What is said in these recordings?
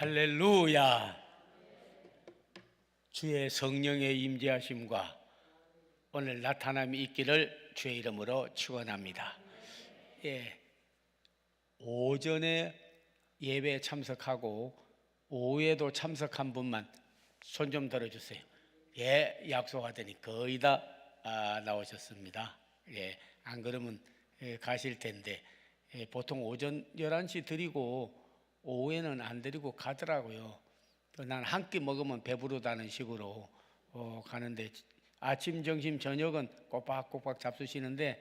할렐루야. 주의 성령의 임재하심과 오늘 나타남이 있기를 주의 이름으로 축원합니다. 오전에 예배에 참석하고 오후에도 참석한 분만 손 좀 들어주세요. 약속하더니 거의 다 나오셨습니다. 안 그러면 가실 텐데 보통 오전 11시 드리고 오후에는 안 드리고 가더라고요. 난 한 끼 먹으면 배부르다는 식으로 가는데 아침, 점심, 저녁은 꼬박꼬박 잡수시는데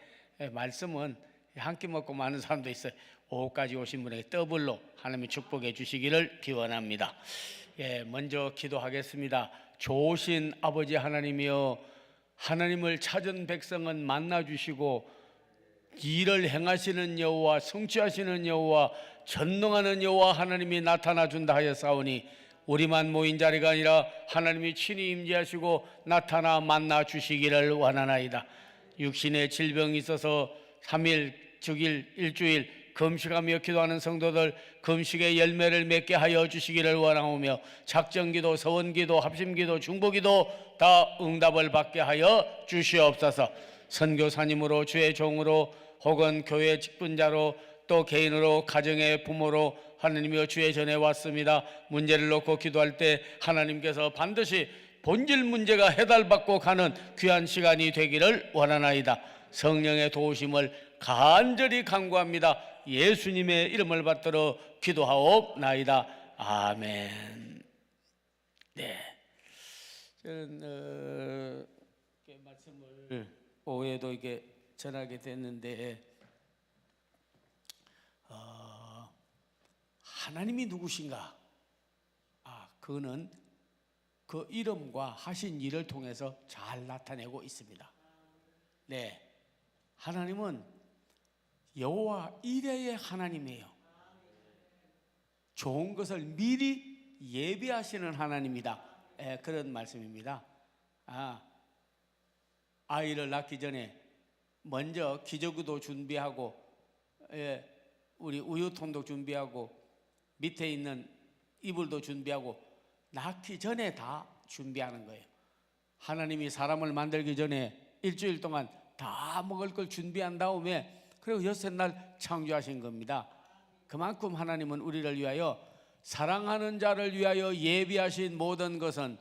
말씀은 한 끼 먹고 마는 사람도 있어요. 오후까지 오신 분에게 더블로 하나님이 축복해 주시기를 기원합니다. 먼저 기도하겠습니다. 좋으신 아버지 하나님이여, 하나님을 찾은 백성은 만나주시고 일을 행하시는 여호와, 성취하시는 여호와, 전능하는 여호와 하나님이 나타나 준다 하였사오니 우리만 모인 자리가 아니라 하나님이 친히 임재하시고 나타나 만나 주시기를 원하나이다. 육신의 질병이 있어서 3일, 즉일, 일주일 금식하며 기도하는 성도들 금식의 열매를 맺게 하여 주시기를 원하오며 작정기도, 서원기도, 합심기도, 중보기도 다 응답을 받게 하여 주시옵소서. 선교사님으로, 주의 종으로, 혹은 교회 직분자로, 또 개인으로, 가정의 부모로 하나님이여 주의 전에 왔습니다. 문제를 놓고 기도할 때 하나님께서 반드시 본질 문제가 해달받고 가는 귀한 시간이 되기를 원하나이다. 성령의 도우심을 간절히 간구합니다. 예수님의 이름을 받들어 기도하옵나이다. 아멘. 저는 말씀을 오후에도 이게 전하게 됐는데 하나님이 누구신가? 그거는 그 이름과 하신 일을 통해서 잘 나타내고 있습니다. 하나님은 여호와 이레의 하나님이에요. 좋은 것을 미리 예비하시는 하나님이다. 그런 말씀입니다. 아이를 낳기 전에 먼저 기저귀도 준비하고 우리 우유통도 준비하고 밑에 있는 이불도 준비하고 낳기 전에 다 준비하는 거예요. 하나님이 사람을 만들기 전에 일주일 동안 다 먹을 걸 준비한 다음에 그리고 여섯 날 창조하신 겁니다. 그만큼 하나님은 우리를 위하여, 사랑하는 자를 위하여 예비하신 모든 것은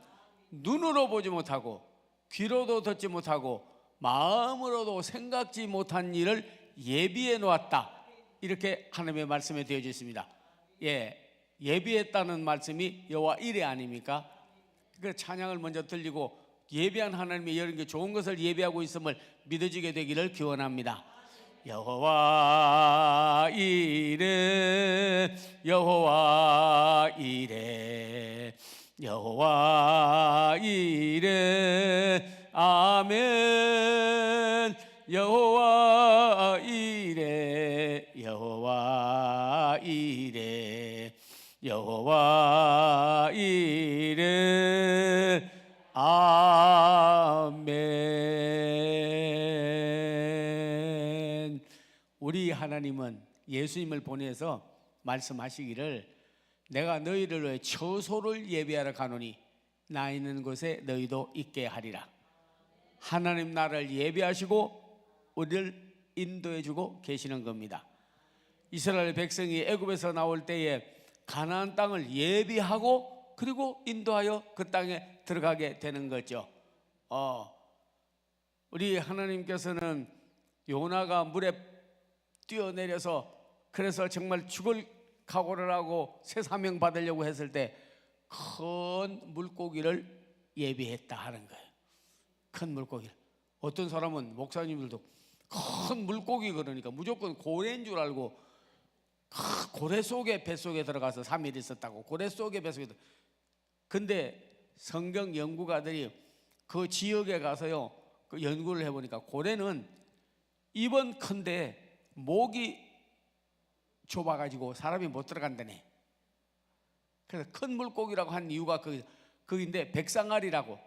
눈으로 보지 못하고 귀로도 듣지 못하고 마음으로도 생각지 못한 일을 예비해 놓았다. 이렇게 하나님의 말씀에 되어져 있습니다. 예비했다는 말씀이 여호와 이레 아닙니까? 그 찬양을 먼저 들리고 예비한 하나님이 이런 게 좋은 것을 예비하고 있음을 믿어지게 되기를 기원합니다. 여호와 이레, 여호와 이레, 여호와 이레, 아멘. 여호와 이레, 여호와 이레, 여호와 이레, 아멘. 우리 하나님은 예수님을 보내서 말씀하시기를 내가 너희를 위해 처소를 예비하러 가노니 나 있는 곳에 너희도 있게 하리라. 하나님 나라를 예비하시고 우리를 인도해 주고 계시는 겁니다. 이스라엘 백성이 애굽에서 나올 때에 가나안 땅을 예비하고 그리고 인도하여 그 땅에 들어가게 되는 거죠. 우리 하나님께서는 요나가 물에 뛰어내려서 그래서 정말 죽을 각오를 하고 새 사명 받으려고 했을 때 큰 물고기를 예비했다 하는 거예요. 큰 물고기를. 어떤 사람은 목사님들도 큰 물고기 그러니까 무조건 고래인 줄 알고 고래 속에 뱃속에 들어가서 3일 있었다고. 고래 속에 뱃속에. 근데 성경 연구가들이 그 지역에 가서요 그 연구를 해보니까 고래는 입은 큰데 목이 좁아가지고 사람이 못 들어간다네. 그래서 큰 물고기라고 한 이유가 거기인데 백상아리라고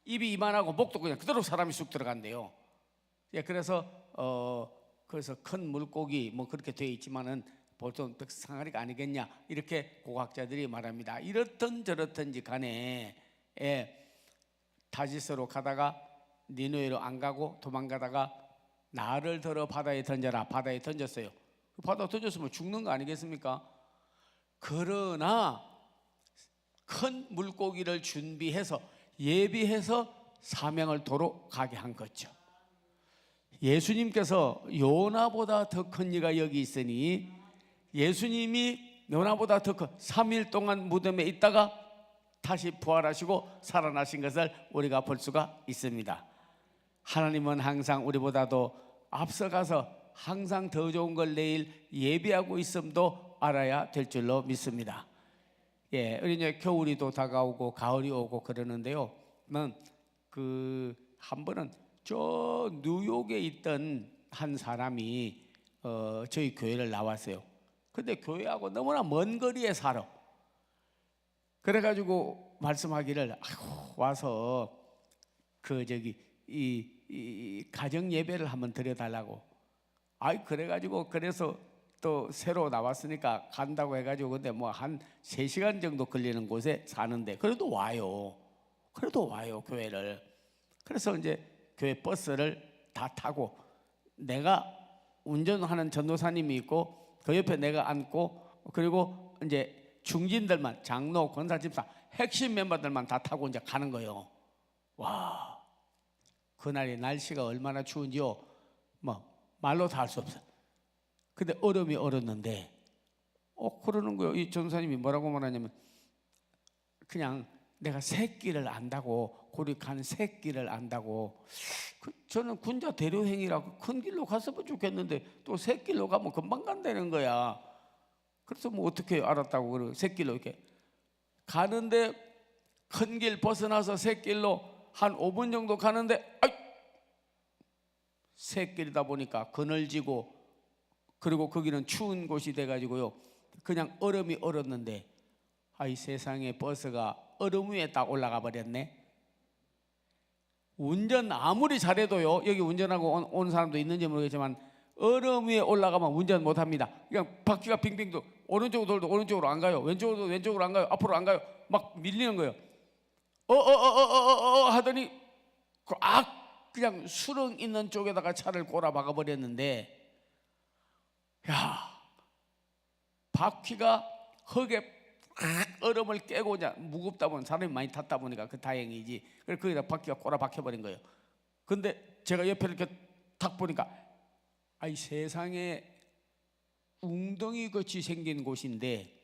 입이 이만하고 목도 그냥 그대로 사람이 쑥 들어간대요. 그래서 큰 물고기 뭐 그렇게 되어 있지만은 보통 상아리가 아니겠냐 이렇게 고학자들이 말합니다. 이렇든 저렇든지 간에 타지스로 가다가 니누에로 안 가고 도망가다가 나를 들어 바다에 던져라. 바다에 던졌어요. 바다에 던졌으면 죽는 거 아니겠습니까? 그러나 큰 물고기를 준비해서 예비해서 사명을 도로 가게 한 거죠. 예수님께서 요나보다 더 큰 이가 여기 있으니 예수님이 요나보다 더 큰 3일 동안 무덤에 있다가 다시 부활하시고 살아나신 것을 우리가 볼 수가 있습니다. 하나님은 항상 우리보다도 앞서가서 항상 더 좋은 걸 내일 예비하고 있음도 알아야 될 줄로 믿습니다. 우리 이제 겨울이 또 다가오고 가을이 오고 그러는데요. 한 번은 저 뉴욕에 있던 한 사람이 저희 교회를 나왔어요. 근데 교회하고 너무나 먼 거리에 살아. 그래가지고 말씀하기를 와서 이 가정 예배를 한번 드려달라고. 그래가지고 그래서 또 새로 나왔으니까 간다고 해가지고 근데 뭐 한 3시간 정도 걸리는 곳에 사는데 그래도 와요 교회를. 그래서 이제 교회 버스를 다 타고 내가 운전하는 전도사님이 있고 그 옆에 내가 앉고 그리고 이제 중진들만 장로 권사 집사 핵심 멤버들만 다 타고 이제 가는 거예요. 와, 그날이 날씨가 얼마나 추운지요 뭐 말로 다 할 수 없어. 근데 얼음이 얼었는데 그러는 거예요. 이 전도사님이 뭐라고 말하냐면 그냥 내가 새길을 안다고 고리 가는 새길을 안다고. 저는 군자 대료행이라고 큰 길로 갔으면 좋겠는데 또 새길로 가면 금방 간다는 거야. 그래서 뭐 어떻게 알았다고 그러고 새길로 이렇게 가는데 큰 길 벗어나서 새길로 한 5분 정도 가는데 새길이다 보니까 그늘지고 그리고 거기는 추운 곳이 돼가지고요 그냥 얼음이 얼었는데 세상에 버스가 얼음 위에 딱 올라가 버렸네. 운전 아무리 잘해도요 여기 운전하고 온 사람도 있는지 모르겠지만 얼음 위에 올라가면 운전 못합니다. 그냥 바퀴가 빙빙 돌 오른쪽으로 돌도 오른쪽으로 안 가요. 왼쪽으로 왼쪽으로 안 가요. 앞으로 안 가요. 막 밀리는 거예요. 하더니 그냥 수렁 있는 쪽에다가 차를 꼬라박아 버렸는데 바퀴가 흙에 얼음을 깨고 무겁다 보니 사람이 많이 탔다 보니까 다행이지. 그래서 거기다 바퀴가 꼬라박혀 버린 거예요. 근데 제가 옆에 이렇게 탁 보니까 세상에 웅덩이 같이 생긴 곳인데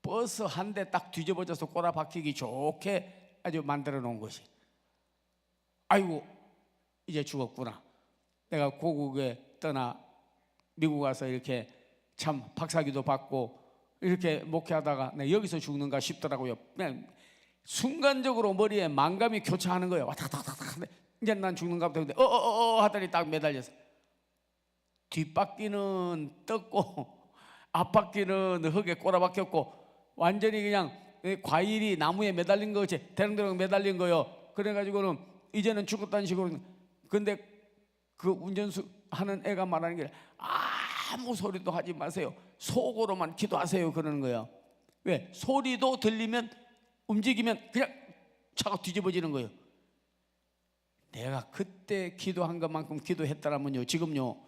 버스 한 대 딱 뒤집어져서 꼬라박히기 좋게 아주 만들어 놓은 것이. 아이고 이제 죽었구나. 내가 고국에 떠나 미국 와서 이렇게 참 박사기도 받고 이렇게 목회하다가 여기서 죽는가 싶더라고요. 그냥 순간적으로 머리에 만감이 교차하는 거예요. 왔다갔다 이제 난 죽는가 보다. 근데 하더니 딱 매달려서 뒷바퀴는 떴고 앞바퀴는 흙에 꼬라박혔고 완전히 그냥 과일이 나무에 매달린 거 같이 대롱대롱 매달린 거예요. 그래가지고는 이제는 죽었다는 식으로. 근데 그 운전수 하는 애가 말하는 게 아무 소리도 하지 마세요. 속으로만 기도하세요. 그러는 거예요. 왜? 소리도 들리면 움직이면 그냥 차가 뒤집어지는 거예요. 내가 그때 기도한 것만큼 기도했다라면요 지금요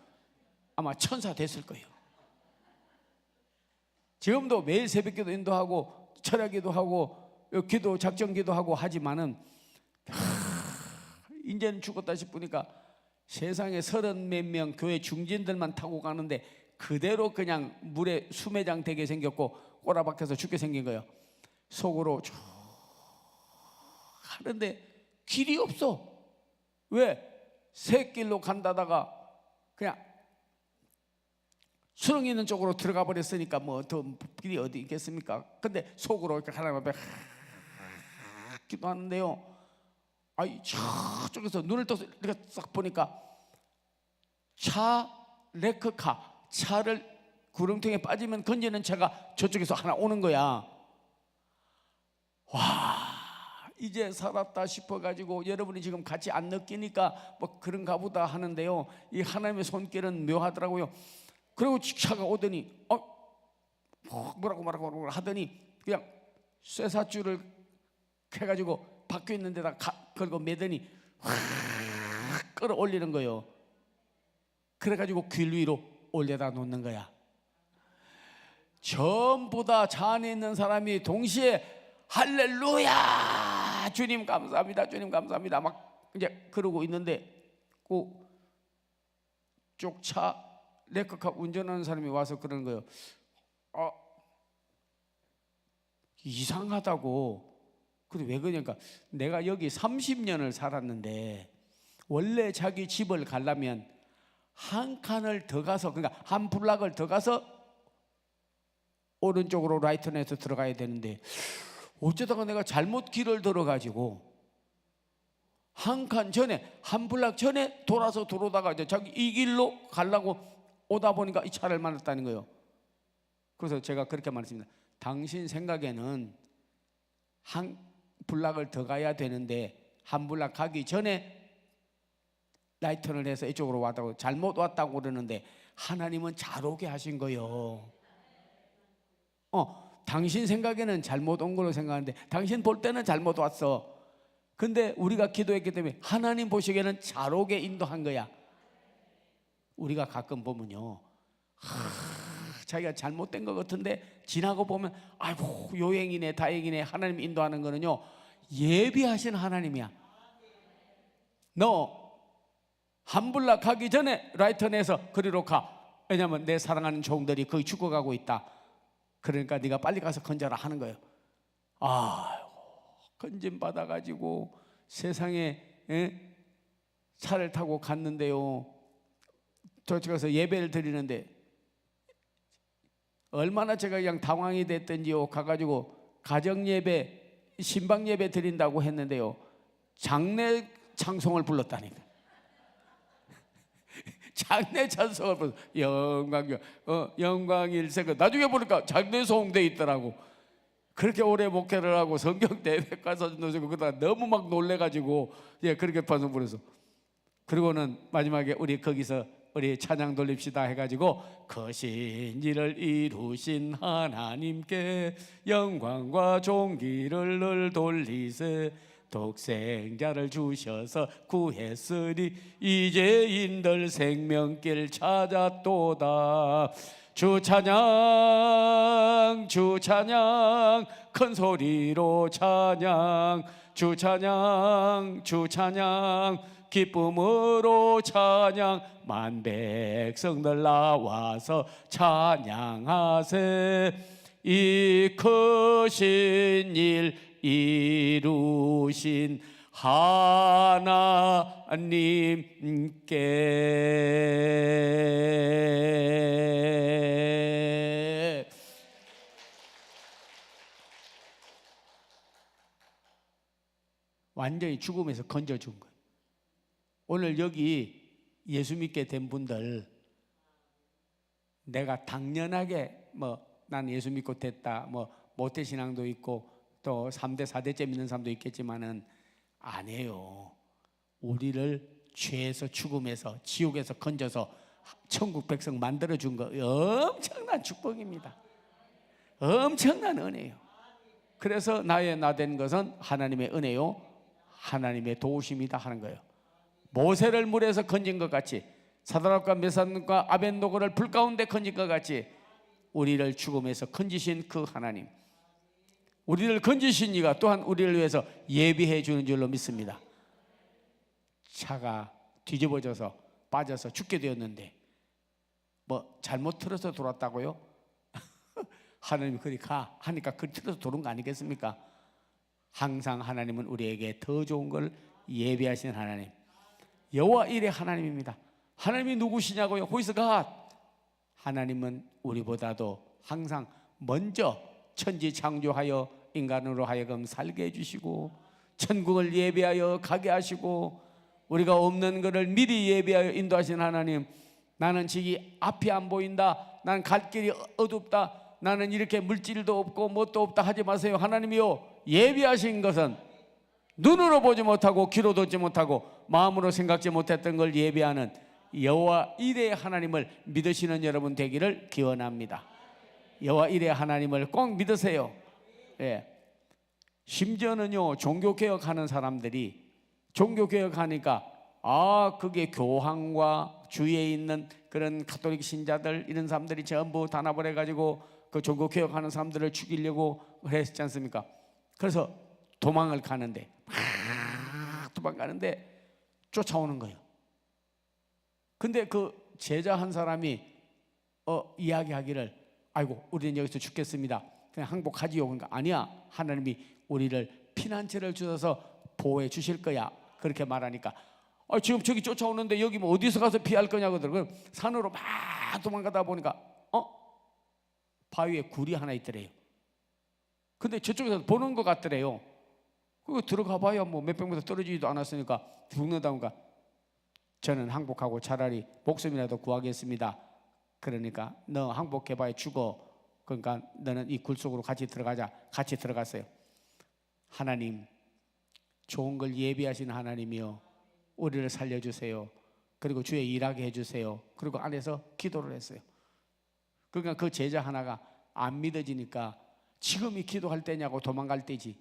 아마 천사 됐을 거예요. 지금도 매일 새벽기도 인도하고 철야기도 하고 기도 작정기도 하고 하지만은 이제는 죽었다 싶으니까 세상에 30몇 명 교회 중진들만 타고 가는데 그대로 그냥 물에 수매장 되게 생겼고 꼬라박혀서 죽게 생긴 거예요. 속으로 쭉 하는데 길이 없어. 왜? 새길로 간다다가 그냥 수렁 있는 쪽으로 들어가 버렸으니까 뭐 더 길이 어디 있겠습니까? 근데 속으로 이렇게 하나님 앞에 기도하는데요. 저쪽에서 눈을 떠서 이렇게 싹 보니까 레크카 차를 구렁텅이에 빠지면 건지는 차가 저쪽에서 하나 오는 거야. 와, 이제 살았다 싶어가지고 여러분이 지금 같이 안 느끼니까 뭐 그런가 보다 하는데요. 이 하나님의 손길은 묘하더라고요. 그리고 차가 오더니 뭐라고 하더니 그냥 쇠사줄을 해가지고 박혀 있는 데다 걸고 매더니 확 끌어올리는 거예요. 그래가지고 길 위로 올려다 놓는 거야. 전부 다 차 안에 있는 사람이 동시에 할렐루야, 주님 감사합니다, 주님 감사합니다 막 이제 그러고 있는데 그 쪽 차 레크카 운전하는 사람이 와서 그러는 거예요. 이상하다고. 근데 왜 그러냐니까 내가 여기 30년을 살았는데 원래 자기 집을 가려면 한 칸을 더 가서, 그러니까 한 블락을 더 가서 오른쪽으로 라이트넷에서 들어가야 되는데 어쩌다가 내가 잘못 길을 들어가지고 한 칸 전에, 한 블락 전에 돌아서 들어오다가 이제 자기 이 길로 가려고 오다 보니까 이 차를 만났다는 거예요. 그래서 제가 그렇게 말했습니다. 당신 생각에는 한 블락을 더 가야 되는데 한 블락 가기 전에 라이턴을 해서 이쪽으로 왔다고, 잘못 왔다고 그러는데 하나님은 잘 오게 하신 거예요. 당신 생각에는 잘못 온 걸로 생각하는데 당신 볼 때는 잘못 왔어. 근데 우리가 기도했기 때문에 하나님 보시기에는 잘 오게 인도한 거야. 우리가 가끔 보면요, 자기가 잘못된 것 같은데 지나고 보면 아이고 요행이네 다행이네. 하나님 인도하는 거는요 예비하신 하나님이야. 너 한 블락 가기 전에 라이턴에서 그리로 가. 왜냐하면 내 사랑하는 종들이 거의 죽어가고 있다. 그러니까 네가 빨리 가서 건져라 하는 거예요. 아이고 건짐 받아가지고 세상에 차를 타고 갔는데요, 저쪽 가서 예배를 드리는데 얼마나 제가 그냥 당황이 됐던지요. 가가지고 가정예배, 신방예배 드린다고 했는데요 장례 찬송을 불렀다니까. 장례 찬송을 불렀어. 영광일세. 나중에 보니까 장례 소음돼 있더라고. 그렇게 오래 목회를 하고 성경 대백과사전도 쓰고 그러다가 너무 막 놀래가지고 그렇게 찬송 불렀어. 그리고는 마지막에 우리 거기서 우리 찬양 돌립시다 해가지고 거신 일을 이루신 하나님께 영광과 존귀를 늘 돌리세. 독생자를 주셔서 구했으니 이제인들 생명길 찾았도다. 주 찬양 주 찬양 큰 소리로 찬양, 주 찬양 주 찬양 기쁨으로 찬양. 만 백성들 나와서 찬양하세. 이 크신 일 이루신 하나님께. 완전히 죽음에서 건져준 거예요. 오늘 여기 예수 믿게 된 분들, 내가 당연하게 난 예수 믿고 됐다, 모태신앙도 있고 또 3대 4대째 믿는 사람도 있겠지만은 아니에요. 우리를 죄에서, 죽음에서, 지옥에서 건져서 천국 백성 만들어준 거 엄청난 축복입니다. 엄청난 은혜예요. 그래서 나의 나 된 것은 하나님의 은혜요 하나님의 도우심이다 하는 거예요. 모세를 물에서 건진 것 같이, 사드락과 메삭과 아벳노고를 불 가운데 건진 것 같이 우리를 죽음에서 건지신 그 하나님, 우리를 건지신 이가 또한 우리를 위해서 예비해 주는 줄로 믿습니다. 차가 뒤집어져서 빠져서 죽게 되었는데 잘못 틀어서 돌았다고요? 하나님이 그리 가 하니까 그리 틀어서 도는 거 아니겠습니까? 항상 하나님은 우리에게 더 좋은 걸 예비하신 하나님, 여호와 일의 하나님입니다. 하나님이 누구시냐고요? Who is God? 하나님은 우리보다도 항상 먼저 천지 창조하여 인간으로 하여금 살게 해주시고 천국을 예비하여 가게 하시고 우리가 없는 것을 미리 예비하여 인도하신 하나님. 나는 지금 앞이 안 보인다, 나는 갈 길이 어둡다, 나는 이렇게 물질도 없고 뭣도 없다 하지 마세요. 하나님이요, 예비하신 것은 눈으로 보지 못하고 귀로 듣지 못하고 마음으로 생각지 못했던 걸 예비하는 여호와 일의 하나님을 믿으시는 여러분 되기를 기원합니다. 여호와 일의 하나님을 꼭 믿으세요. 예. 심지어는요, 종교개혁하는 사람들이 종교개혁하니까 그게 교황과 주위에 있는 그런 가톨릭 신자들 이런 사람들이 전부 단합을 해가지고 그 종교개혁하는 사람들을 죽이려고 했지 않습니까? 그래서 도망을 가는데 도망가는데 쫓아오는 거예요. 근데 그 제자 한 사람이 이야기하기를, 아이고 우리는 여기서 죽겠습니다, 그냥 항복하지요. 그러니까 아니야, 하나님이 우리를 피난처를 주셔서 보호해 주실 거야, 그렇게 말하니까 지금 저기 쫓아오는데 여기 뭐 어디서 가서 피할 거냐고 그러고 산으로 막 도망가다 보니까 바위에 굴이 하나 있더래요. 근데 저쪽에서 보는 것 같더래요. 그거 들어가 봐야 뭐 몇백 미터 떨어지지도 않았으니까 죽는다니까 저는 항복하고 차라리 목숨이라도 구하겠습니다. 그러니까 너 항복해봐야 죽어. 그러니까 너는 이 굴 속으로 같이 들어가자. 같이 들어갔어요. 하나님, 좋은 걸 예비하신 하나님이요, 우리를 살려주세요. 그리고 주의 일하게 해주세요. 그리고 안에서 기도를 했어요. 그러니까 그 제자 하나가 안 믿어지니까 지금이 기도할 때냐고 도망갈 때지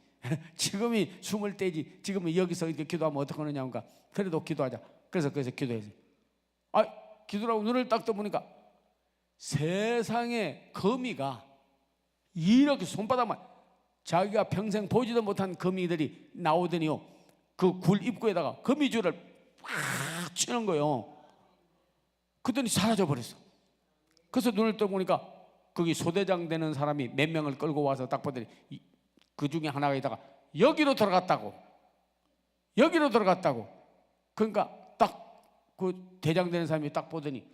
지금이 숨을 때지 지금은 여기서 이렇게 기도하면 어떡하느냐. 그러니까 그래도 기도하자. 그래서 기도했어요. 기도라고 눈을 딱 떠보니까 세상에 거미가 이렇게 손바닥만, 자기가 평생 보지도 못한 거미들이 나오더니요, 그 굴 입구에다가 거미줄을 팍 치는 거예요. 그랬더니 사라져 버렸어. 그래서 눈을 떠보니까 거기 소대장 되는 사람이 몇 명을 끌고 와서 딱 보더니 그 중에 하나가 있다가 여기로 들어갔다고. 그러니까 딱 그 대장 되는 사람이 딱 보더니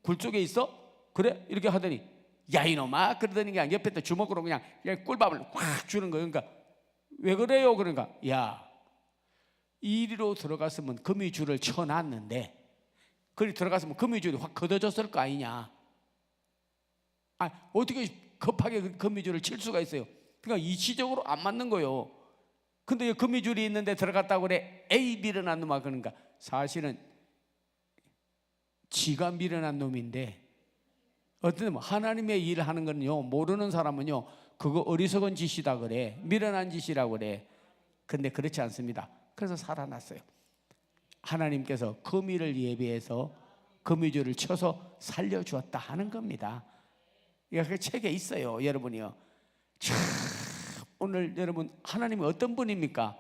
굴 쪽에 있어? 그래? 이렇게 하더니 야 이놈아, 그러더니 그냥 옆에 주먹으로 그냥 꿀밥을 확 주는 거예요. 그러니까 왜 그래요? 그러니까 야, 이리로 들어갔으면 거미줄을 쳐놨는데 거기 들어갔으면 거미줄이 확 걷어졌을 거 아니냐. 어떻게 급하게 거미줄을 칠 수가 있어요? 그러니까 이치적으로 안 맞는 거예요. 근데 거미줄이 있는데 들어갔다고 그래. 에이 미련한 놈아. 그러니까 사실은 지가 미련한 놈인데, 어떤 놈은 하나님의 일을 하는 거는요, 모르는 사람은요 그거 어리석은 짓이다 그래, 미련한 짓이라고 그래. 근데 그렇지 않습니다. 그래서 살아났어요. 하나님께서 거미를 예비해서 거미줄을 쳐서 살려주었다 하는 겁니다. 그 책에 있어요, 여러분이요. 참, 오늘 여러분, 하나님이 어떤 분입니까?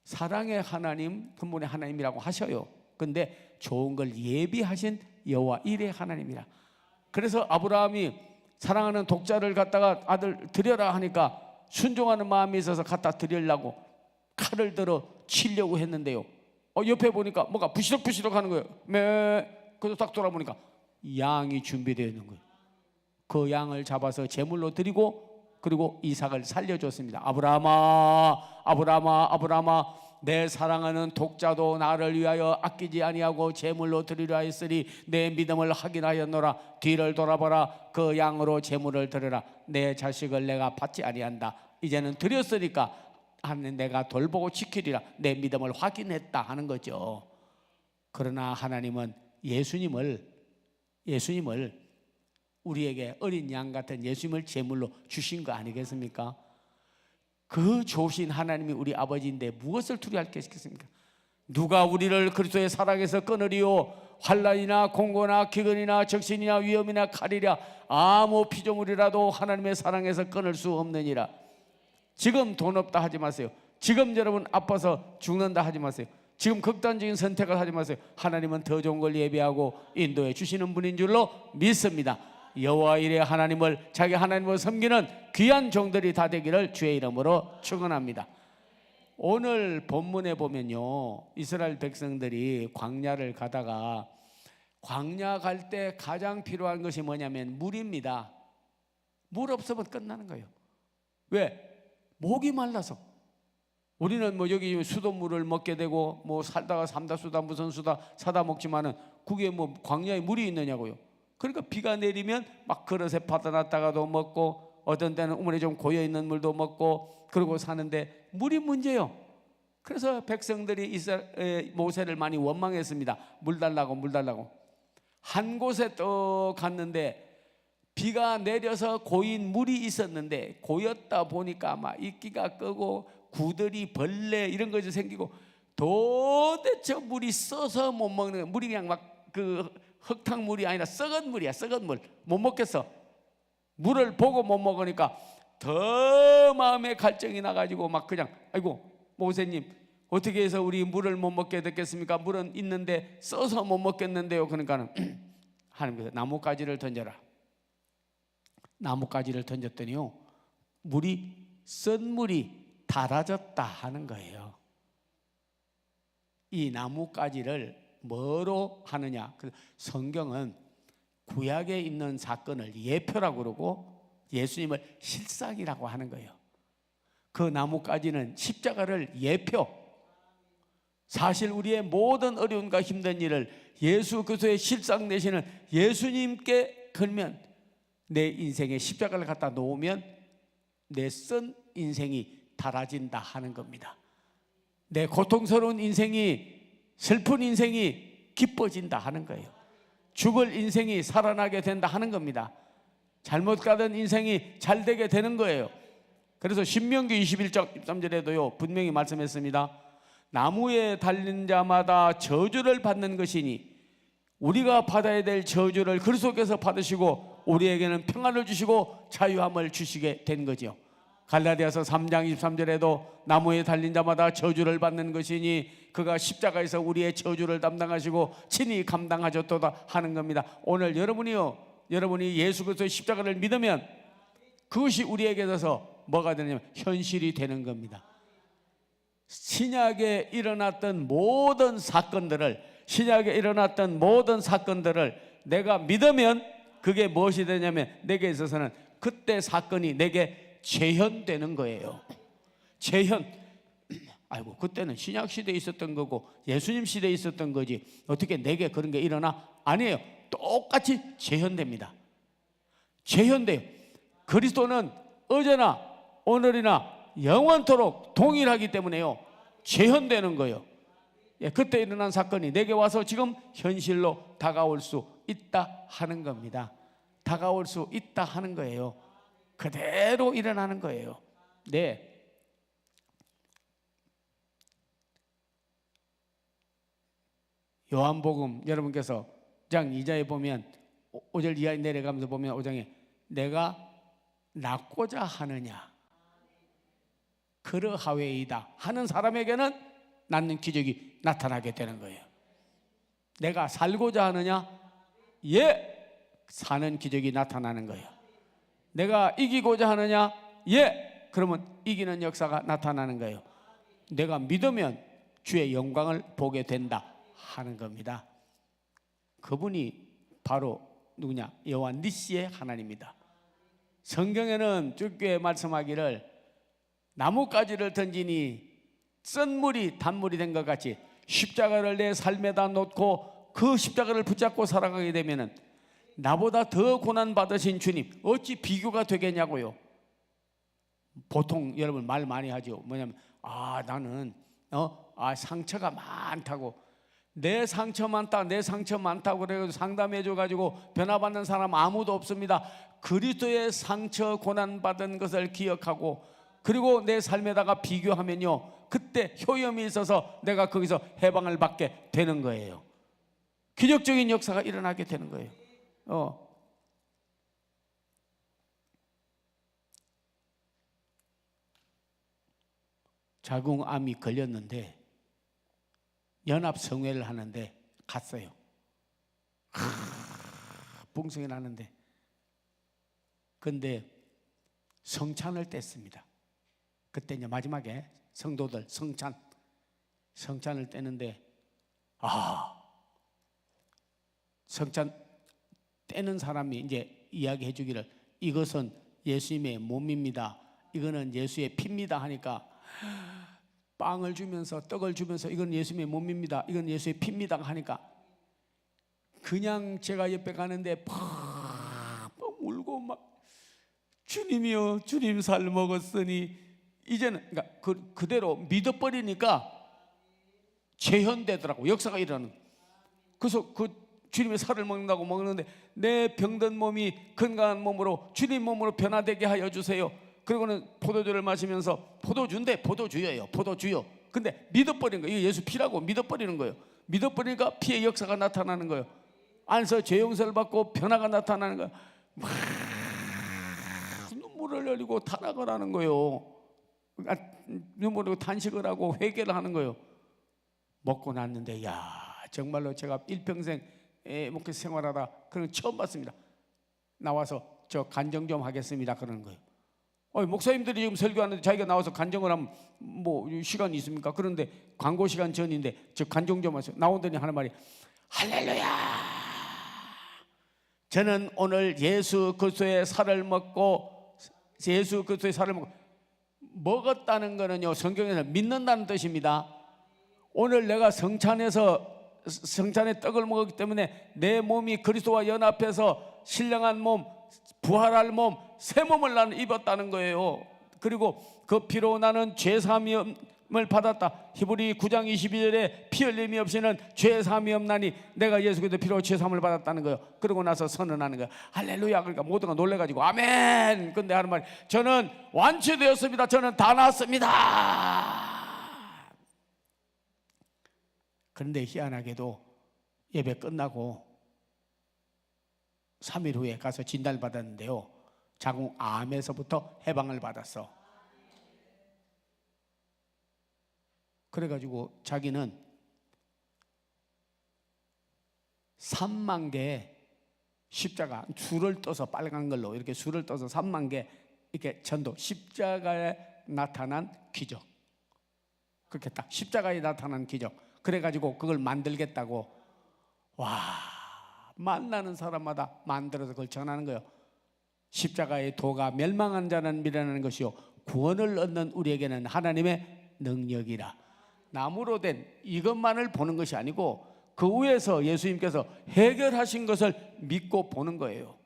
사랑의 하나님, 근본의 하나님이라고 하셔요. 근데 좋은 걸 예비하신 여호와 일의 하나님이라. 그래서 아브라함이 사랑하는 독자를 갖다가 아들 드려라 하니까 순종하는 마음이 있어서 갖다 드리려고 칼을 들어 치려고 했는데요, 옆에 보니까 뭐가 부시럭부시럭 하는 거예요. 그래서 딱 돌아보니까 양이 준비되어 있는 거예요. 그 양을 잡아서 제물로 드리고 그리고 이삭을 살려줬습니다. 아브라함아, 아브라함아, 아브라함아, 내 사랑하는 독자도 나를 위하여 아끼지 아니하고 제물로 드리려 했으니 내 믿음을 확인하였노라. 뒤를 돌아보라. 그 양으로 제물을 드려라. 내 자식을 내가 받지 아니한다. 이제는 드렸으니까 내가 돌보고 지키리라. 내 믿음을 확인했다 하는 거죠. 그러나 하나님은 예수님을 우리에게 어린 양 같은 예수님을 제물로 주신 거 아니겠습니까? 그 좋으신 하나님이 우리 아버지인데 무엇을 두려워할 게 있겠습니까? 누가 우리를 그리스도의 사랑에서 끊으리요? 환난이나 공고나 기근이나 적신이나 위험이나 칼이랴. 아무 피조물이라도 하나님의 사랑에서 끊을 수 없느니라. 지금 돈 없다 하지 마세요. 지금 여러분 아파서 죽는다 하지 마세요. 지금 극단적인 선택을 하지 마세요. 하나님은 더 좋은 걸 예비하고 인도해 주시는 분인 줄로 믿습니다. 여호와 일의 하나님을 자기 하나님을 섬기는 귀한 종들이 다 되기를 주의 이름으로 축원합니다. 오늘 본문에 보면요, 이스라엘 백성들이 광야를 가다가 광야 갈 때 가장 필요한 것이 뭐냐면 물입니다. 물 없으면 끝나는 거예요. 왜? 목이 말라서. 우리는 뭐 여기 수돗물을 먹게 되고 뭐 살다가 삼다수다 무슨 수다 사다 먹지만은 그게 뭐 광야에 물이 있느냐고요. 그러니까 비가 내리면 막 그릇에 받아놨다가도 먹고 어떤 때는 우물에 좀 고여있는 물도 먹고 그러고 사는데 물이 문제예요. 그래서 백성들이 모세를 많이 원망했습니다. 물 달라고 물 달라고. 한 곳에 또 갔는데 비가 내려서 고인 물이 있었는데 고였다 보니까 아마 이끼가 끄고 구더리 벌레 이런 것이 생기고 도대체 물이 써서 못 먹는 거야. 물이 그냥 막 그 흙탕물이 아니라 썩은 물이야. 썩은 물 못 먹겠어. 물을 보고 못 먹으니까 더 마음에 갈증이 나가지고 막 그냥 아이고 모세님 어떻게 해서 우리 물을 못 먹게 됐겠습니까? 물은 있는데 써서 못 먹겠는데요. 그러니까는 하나님께서 나뭇가지를 던져라. 나뭇가지를 던졌더니요 물이 쓴 물이 닳아졌다 하는 거예요. 이 나뭇가지를 뭐로 하느냐? 성경은 구약에 있는 사건을 예표라고 그러고 예수님을 실상이라고 하는 거예요. 그 나뭇가지는 십자가를 예표, 사실 우리의 모든 어려움과 힘든 일을 예수 그리스도의 실상 되시는 예수님께 걸면 내 인생에 십자가를 갖다 놓으면 내 쓴 인생이 달아진다 하는 겁니다. 내 고통스러운 인생이, 슬픈 인생이 기뻐진다 하는 거예요. 죽을 인생이 살아나게 된다 하는 겁니다. 잘못 가던 인생이 잘 되게 되는 거예요. 그래서 신명기 21장 13절에도요 분명히 말씀했습니다. 나무에 달린 자마다 저주를 받는 것이니 우리가 받아야 될 저주를 그리스도께서 받으시고 우리에게는 평안을 주시고 자유함을 주시게 된 거죠. 갈라디아서 3장 23절에도 나무에 달린 자마다 저주를 받는 것이니 그가 십자가에서 우리의 저주를 담당하시고 친히 감당하셨도다 하는 겁니다. 오늘 여러분이 예수 그리스도의 십자가를 믿으면 그것이 우리에게 있어서 뭐가 되냐면 현실이 되는 겁니다. 신약에 일어났던 모든 사건들을 내가 믿으면 그게 무엇이 되냐면 내게 있어서는 그때 사건이 내게 재현되는 거예요. 재현. 아이고 그때는 신약 시대에 있었던 거고 예수님 시대에 있었던 거지 어떻게 내게 그런 게 일어나? 아니에요. 똑같이 재현됩니다. 재현돼요. 그리스도는 어제나 오늘이나 영원토록 동일하기 때문에요 재현되는 거예요. 그때 일어난 사건이 내게 와서 지금 현실로 다가올 수 있다 하는 겁니다. 다가올 수 있다 하는 거예요. 그대로 일어나는 거예요. 네. 요한복음 여러분께서 5장 2절에 보면 5절 이하에 내려가면서 보면 5장에 내가 낳고자 하느냐 그러하웨이다 하는 사람에게는 낳는 기적이 나타나게 되는 거예요. 내가 살고자 하느냐 사는 기적이 나타나는 거예요. 내가 이기고자 하느냐 그러면 이기는 역사가 나타나는 거예요. 내가 믿으면 주의 영광을 보게 된다 하는 겁니다. 그분이 바로 누구냐? 여호와 니시의 하나님입니다. 성경에는 주께 말씀하기를 나뭇가지를 던지니 쓴 물이 단물이 된 것 같이 십자가를 내 삶에다 놓고 그 십자가를 붙잡고 살아가게 되면은 나보다 더 고난 받으신 주님 어찌 비교가 되겠냐고요. 보통 여러분 말 많이 하죠. 뭐냐면 나는 상처가 많다고 내 상처 많다고 그래서 상담해 줘가지고 변화받는 사람 아무도 없습니다. 그리스도의 상처 고난 받은 것을 기억하고 그리고 내 삶에다가 비교하면요 그때 효염이 있어서 내가 거기서 해방을 받게 되는 거예요. 기적적인 역사가 일어나게 되는 거예요. 자궁암이 걸렸는데 연합성회를 하는데 갔어요. 붕성이 나는데 근데 성찬을 뗐습니다. 그때 이제 마지막에 성도들 성찬을 떼는데 성찬 떼는 사람이 이제 이야기해 주기를 이것은 예수님의 몸입니다. 이거는 예수의 피입니다 하니까 빵을 주면서 떡을 주면서 이건 예수님의 몸입니다. 이건 예수의 피입니다 하니까 그냥 제가 옆에 가는데 팍 울고 막 주님이요 주님 살 먹었으니 이제는 그러니까 그대로 믿어버리니까 재현되더라고. 역사가 일어나는. 그래서 그 주님의 살을 먹는다고 먹는데 내 병든 몸이 건강한 몸으로 주님 몸으로 변화되게 하여 주세요. 그리고는 포도주를 마시면서 포도주인데 포도주예요. 포도주요. 근데 믿어버리는 거예요. 이거 예수 피라고 믿어버리는 거예요. 믿어버리니까 피의 역사가 나타나는 거예요. 안에서 죄 용서를 받고 변화가 나타나는 거예요. 막 눈물을 흘리고 타락을 하는 거예요. 눈물을 흘리고 탄식을 하고 회개를 하는 거예요. 먹고 났는데 야 정말로 제가 일평생 목회 생활하다 그런 거 처음 봤습니다. 나와서 저 간정 좀 하겠습니다 그러는 거예요. 목사님들이 지금 설교하는데 자기가 나와서 간정을 하면 뭐 시간이 있습니까? 그런데 광고 시간 전인데 저 간정 좀 하세요. 나오더니 하는 말이 할렐루야. 저는 오늘 예수 그리스도의 살을 먹고 먹었다는 거는요 성경에서 믿는다는 뜻입니다. 오늘 내가 성찬의 떡을 먹었기 때문에 내 몸이 그리스도와 연합해서 신령한 몸, 부활할 몸, 새 몸을 나는 입었다는 거예요. 그리고 그 피로 나는 죄사함을 받았다. 히브리 9장 22절에 피 흘림이 없이는 죄사함이 없나니 내가 예수 그리스도 피로 죄사함을 받았다는 거예요. 그러고 나서 선언하는 거예요. 할렐루야. 그러니까 모두가 놀래가지고 아멘. 근데 하는 말이 저는 완치되었습니다. 저는 다 났습니다. 그런데 희한하게도 예배 끝나고 3일 후에 가서 진단을 받았는데요 자궁암에서부터 해방을 받았어. 그래가지고 자기는 3만 개의 십자가 줄을 떠서 빨간 걸로 이렇게 줄을 떠서 3만 개 이렇게 전도 십자가에 나타난 기적, 그렇게 딱 십자가에 나타난 기적, 그래가지고 그걸 만들겠다고 만나는 사람마다 만들어서 그걸 전하는 거예요. 십자가의 도가 멸망한 자는 미련하는 것이요 구원을 얻는 우리에게는 하나님의 능력이라. 나무로 된 이것만을 보는 것이 아니고 그 위에서 예수님께서 해결하신 것을 믿고 보는 거예요.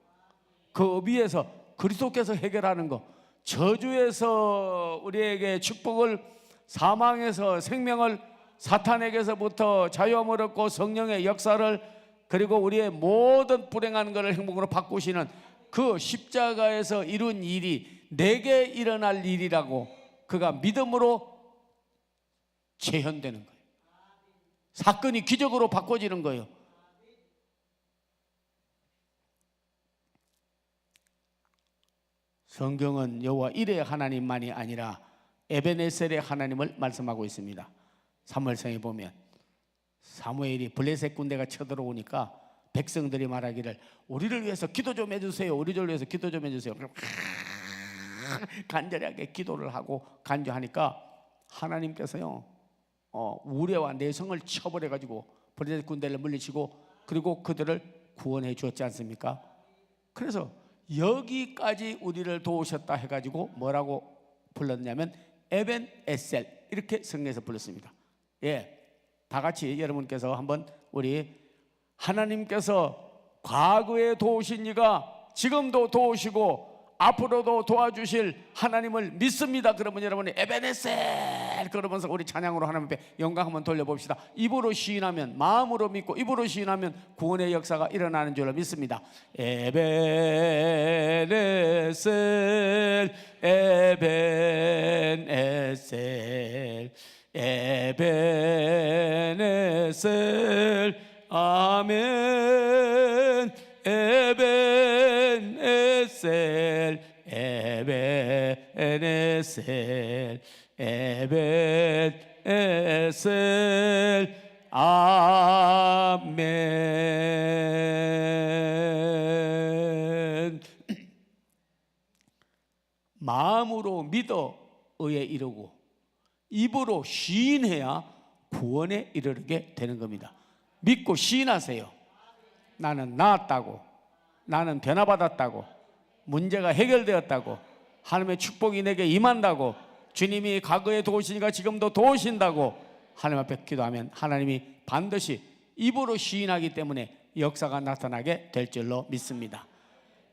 그 위에서 그리스도께서 해결하는 거, 저주에서 우리에게 축복을, 사망에서 생명을, 사탄에게서부터 자유함을 얻고 성령의 역사를, 그리고 우리의 모든 불행한 것을 행복으로 바꾸시는 그 십자가에서 이룬 일이 내게 일어날 일이라고 그가 믿음으로 재현되는 거예요. 사건이 기적으로 바꿔지는 거예요. 성경은 여호와 일의 하나님만이 아니라 에베네셀의 하나님을 말씀하고 있습니다. 사무엘상에 보면 사무엘이 블레셋 군대가 쳐들어오니까 백성들이 말하기를 우리를 위해서 기도 좀 해주세요. 우리를 위해서 기도 좀 해주세요. 간절하게 기도를 하고 간주하니까 하나님께서요 우레와 내성을 쳐버려가지고 블레셋 군대를 물리치고 그리고 그들을 구원해 주었지 않습니까? 그래서 여기까지 우리를 도우셨다 해가지고 뭐라고 불렀냐면 에벤에셀, 이렇게 성경에서 불렀습니다. 다 같이 여러분께서 한번 우리 하나님께서 과거에 도우신 이가 지금도 도우시고 앞으로도 도와주실 하나님을 믿습니다. 그러면 여러분이 에베네셀 그러면서 우리 찬양으로 하나님 앞에 영광 한번 돌려봅시다. 입으로 시인하면, 마음으로 믿고 입으로 시인하면 구원의 역사가 일어나는 줄로 믿습니다. 에베네셀 에베네셀 에베네셀 아멘. 에베네셀 에베네셀 에베네셀 아멘. 마음으로 믿어 의에 이르고 입으로 시인해야 구원에 이르게 되는 겁니다. 믿고 시인하세요. 나는 나았다고, 나는 변화받았다고, 문제가 해결되었다고, 하나님의 축복이 내게 임한다고, 주님이 과거에 도우시니까 지금도 도우신다고 하나님 앞에 기도하면 하나님이 반드시 입으로 시인하기 때문에 역사가 나타나게 될 줄로 믿습니다.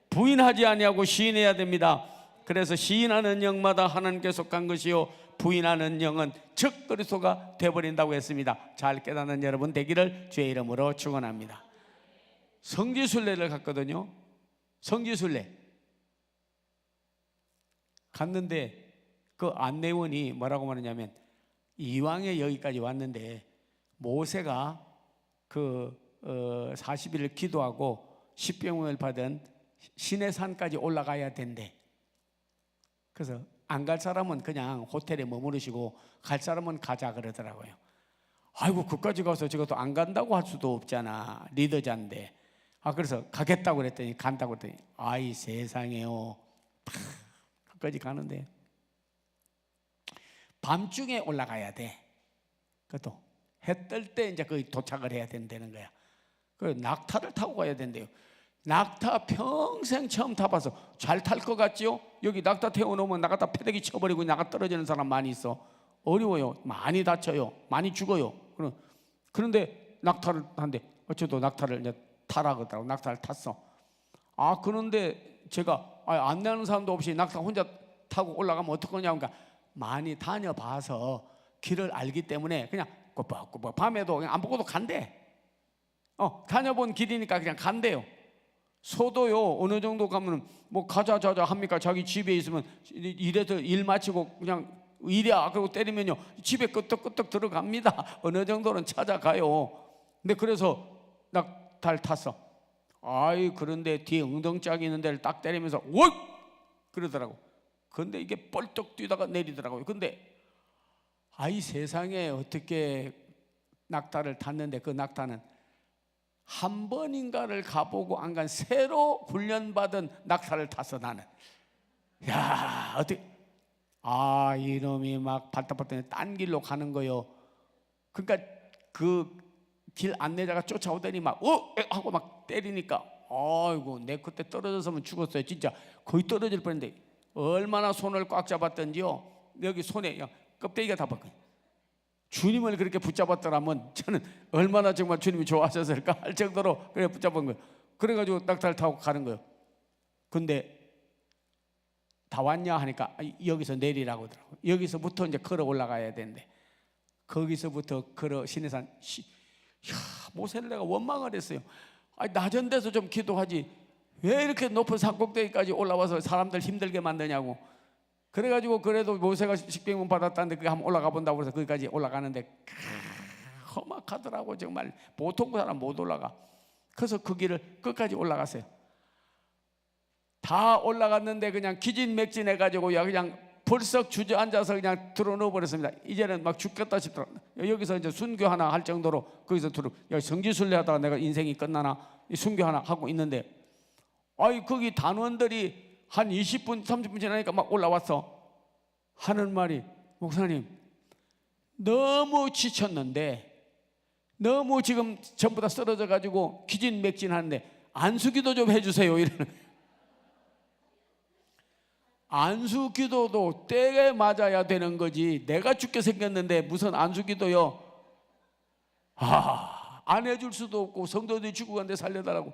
부인하지 아니하고 시인해야 됩니다. 그래서 시인하는 영마다 하나님께 속한 것이요 부인하는 영은 즉 그리스도가 되어버린다고 했습니다. 잘 깨닫는 여러분 되기를 주의 이름으로 축원합니다. 성지순례를 갔거든요. 성지순례 갔는데 그 안내원이 뭐라고 말하냐면, 이왕에 여기까지 왔는데 모세가 그 40일을 기도하고 십병을 받은 시내산까지 올라가야 된대. 그래서 안 갈 사람은 그냥 호텔에 머무르시고 갈 사람은 가자 그러더라고요. 아이고 그까지 가서 저것도 안 간다고 할 수도 없잖아, 리더자인데. 그래서 가겠다고 그랬더니, 간다고 그랬더니, 아이 세상에요, 그까지 가는데 밤중에 올라가야 돼. 그것도 해 뜰 때 이제 거기 도착을 해야 된다는 거야. 그 낙타를 타고 가야 된대요. 낙타 평생 처음 타봐서 잘 탈 것 같지요? 여기 낙타 태워놓으면 나갔다 패대기 쳐버리고 나가 떨어지는 사람 많이 있어. 어려워요. 많이 다쳐요. 많이 죽어요. 그런데 낙타를 한대. 저도 낙타를 이제 타라 그러더라고. 낙타를 탔어. 그런데 제가 안내하는 사람도 없이 낙타 혼자 타고 올라가면 어떡하냐고. 그러니까 많이 다녀봐서 길을 알기 때문에 그냥 꼬박꼬박 밤에도 그냥 안 보고도 간대. 다녀본 길이니까 그냥 간대요. 소도요, 어느 정도 가면 뭐 가자 합니까? 자기 집에 있으면 일해서 일 마치고 그냥 일이야 그러고 때리면요 집에 끄떡끄떡 들어갑니다. 어느 정도는 찾아가요. 근데 그래서 낙타를 탔어. 그런데 뒤에 엉덩짝이 있는 데를 딱 때리면서 워! 그러더라고. 근데 이게 뻘떡 뛰다가 내리더라고요. 근데 세상에 어떻게 낙타를 탔는데, 그 낙타는 한 번인가를 가보고 안 간 새로 훈련받은 낙타를 탔어 나는. 야, 어떻게 이놈이 막 발딱발딱 딴 길로 가는 거요. 그러니까 그 길 안내자가 쫓아오더니 막 하고 막 때리니까, 아이고 내 그때 떨어졌으면 죽었어요. 진짜 거의 떨어질 뻔했는데 얼마나 손을 꽉 잡았던지요. 여기 손에 껍데기가 다 벗겨. 주님을 그렇게 붙잡았더라면 저는 얼마나 정말 주님이 좋아하셨을까 할 정도로 그래 붙잡은 거예요. 그래가지고 낙타를 타고 가는 거예요. 근데 다 왔냐 하니까 여기서 내리라고 하더라고요. 여기서부터 이제 걸어 올라가야 되는데, 거기서부터 걸어 시내산. 모세를 내가 원망을 했어요. 낮은 데서 좀 기도하지 왜 이렇게 높은 산꼭대기까지 올라와서 사람들 힘들게 만드냐고. 그래가지고 그래도 모세가 십계명 받았다는데 그게 한번 올라가 본다고 해서 거기까지 올라가는데 험악하더라고. 정말 보통 사람 못 올라가. 그래서 그 길을 끝까지 올라갔어요. 다 올라갔는데 그냥 기진맥진해가지고 그냥 벌썩 주저앉아서 그냥 들어넣어 버렸습니다. 이제는 막 죽겠다 싶더라고요. 여기서 이제 순교 하나 할 정도로 거기서 성지순례 하다가 내가 인생이 끝나나 순교 하나 하고 있는데, 거기 단원들이 한 20분 30분 지나니까 막 올라왔어. 하는 말이, 목사님 너무 지쳤는데, 너무 지금 전부 다 쓰러져 가지고 기진맥진하는데 안수기도 좀 해주세요 이러는 거예요. 안수기도도 때에 맞아야 되는 거지 내가 죽게 생겼는데 무슨 안수기도요. 안 해줄 수도 없고 성도들이 죽고 간데 살려달라고.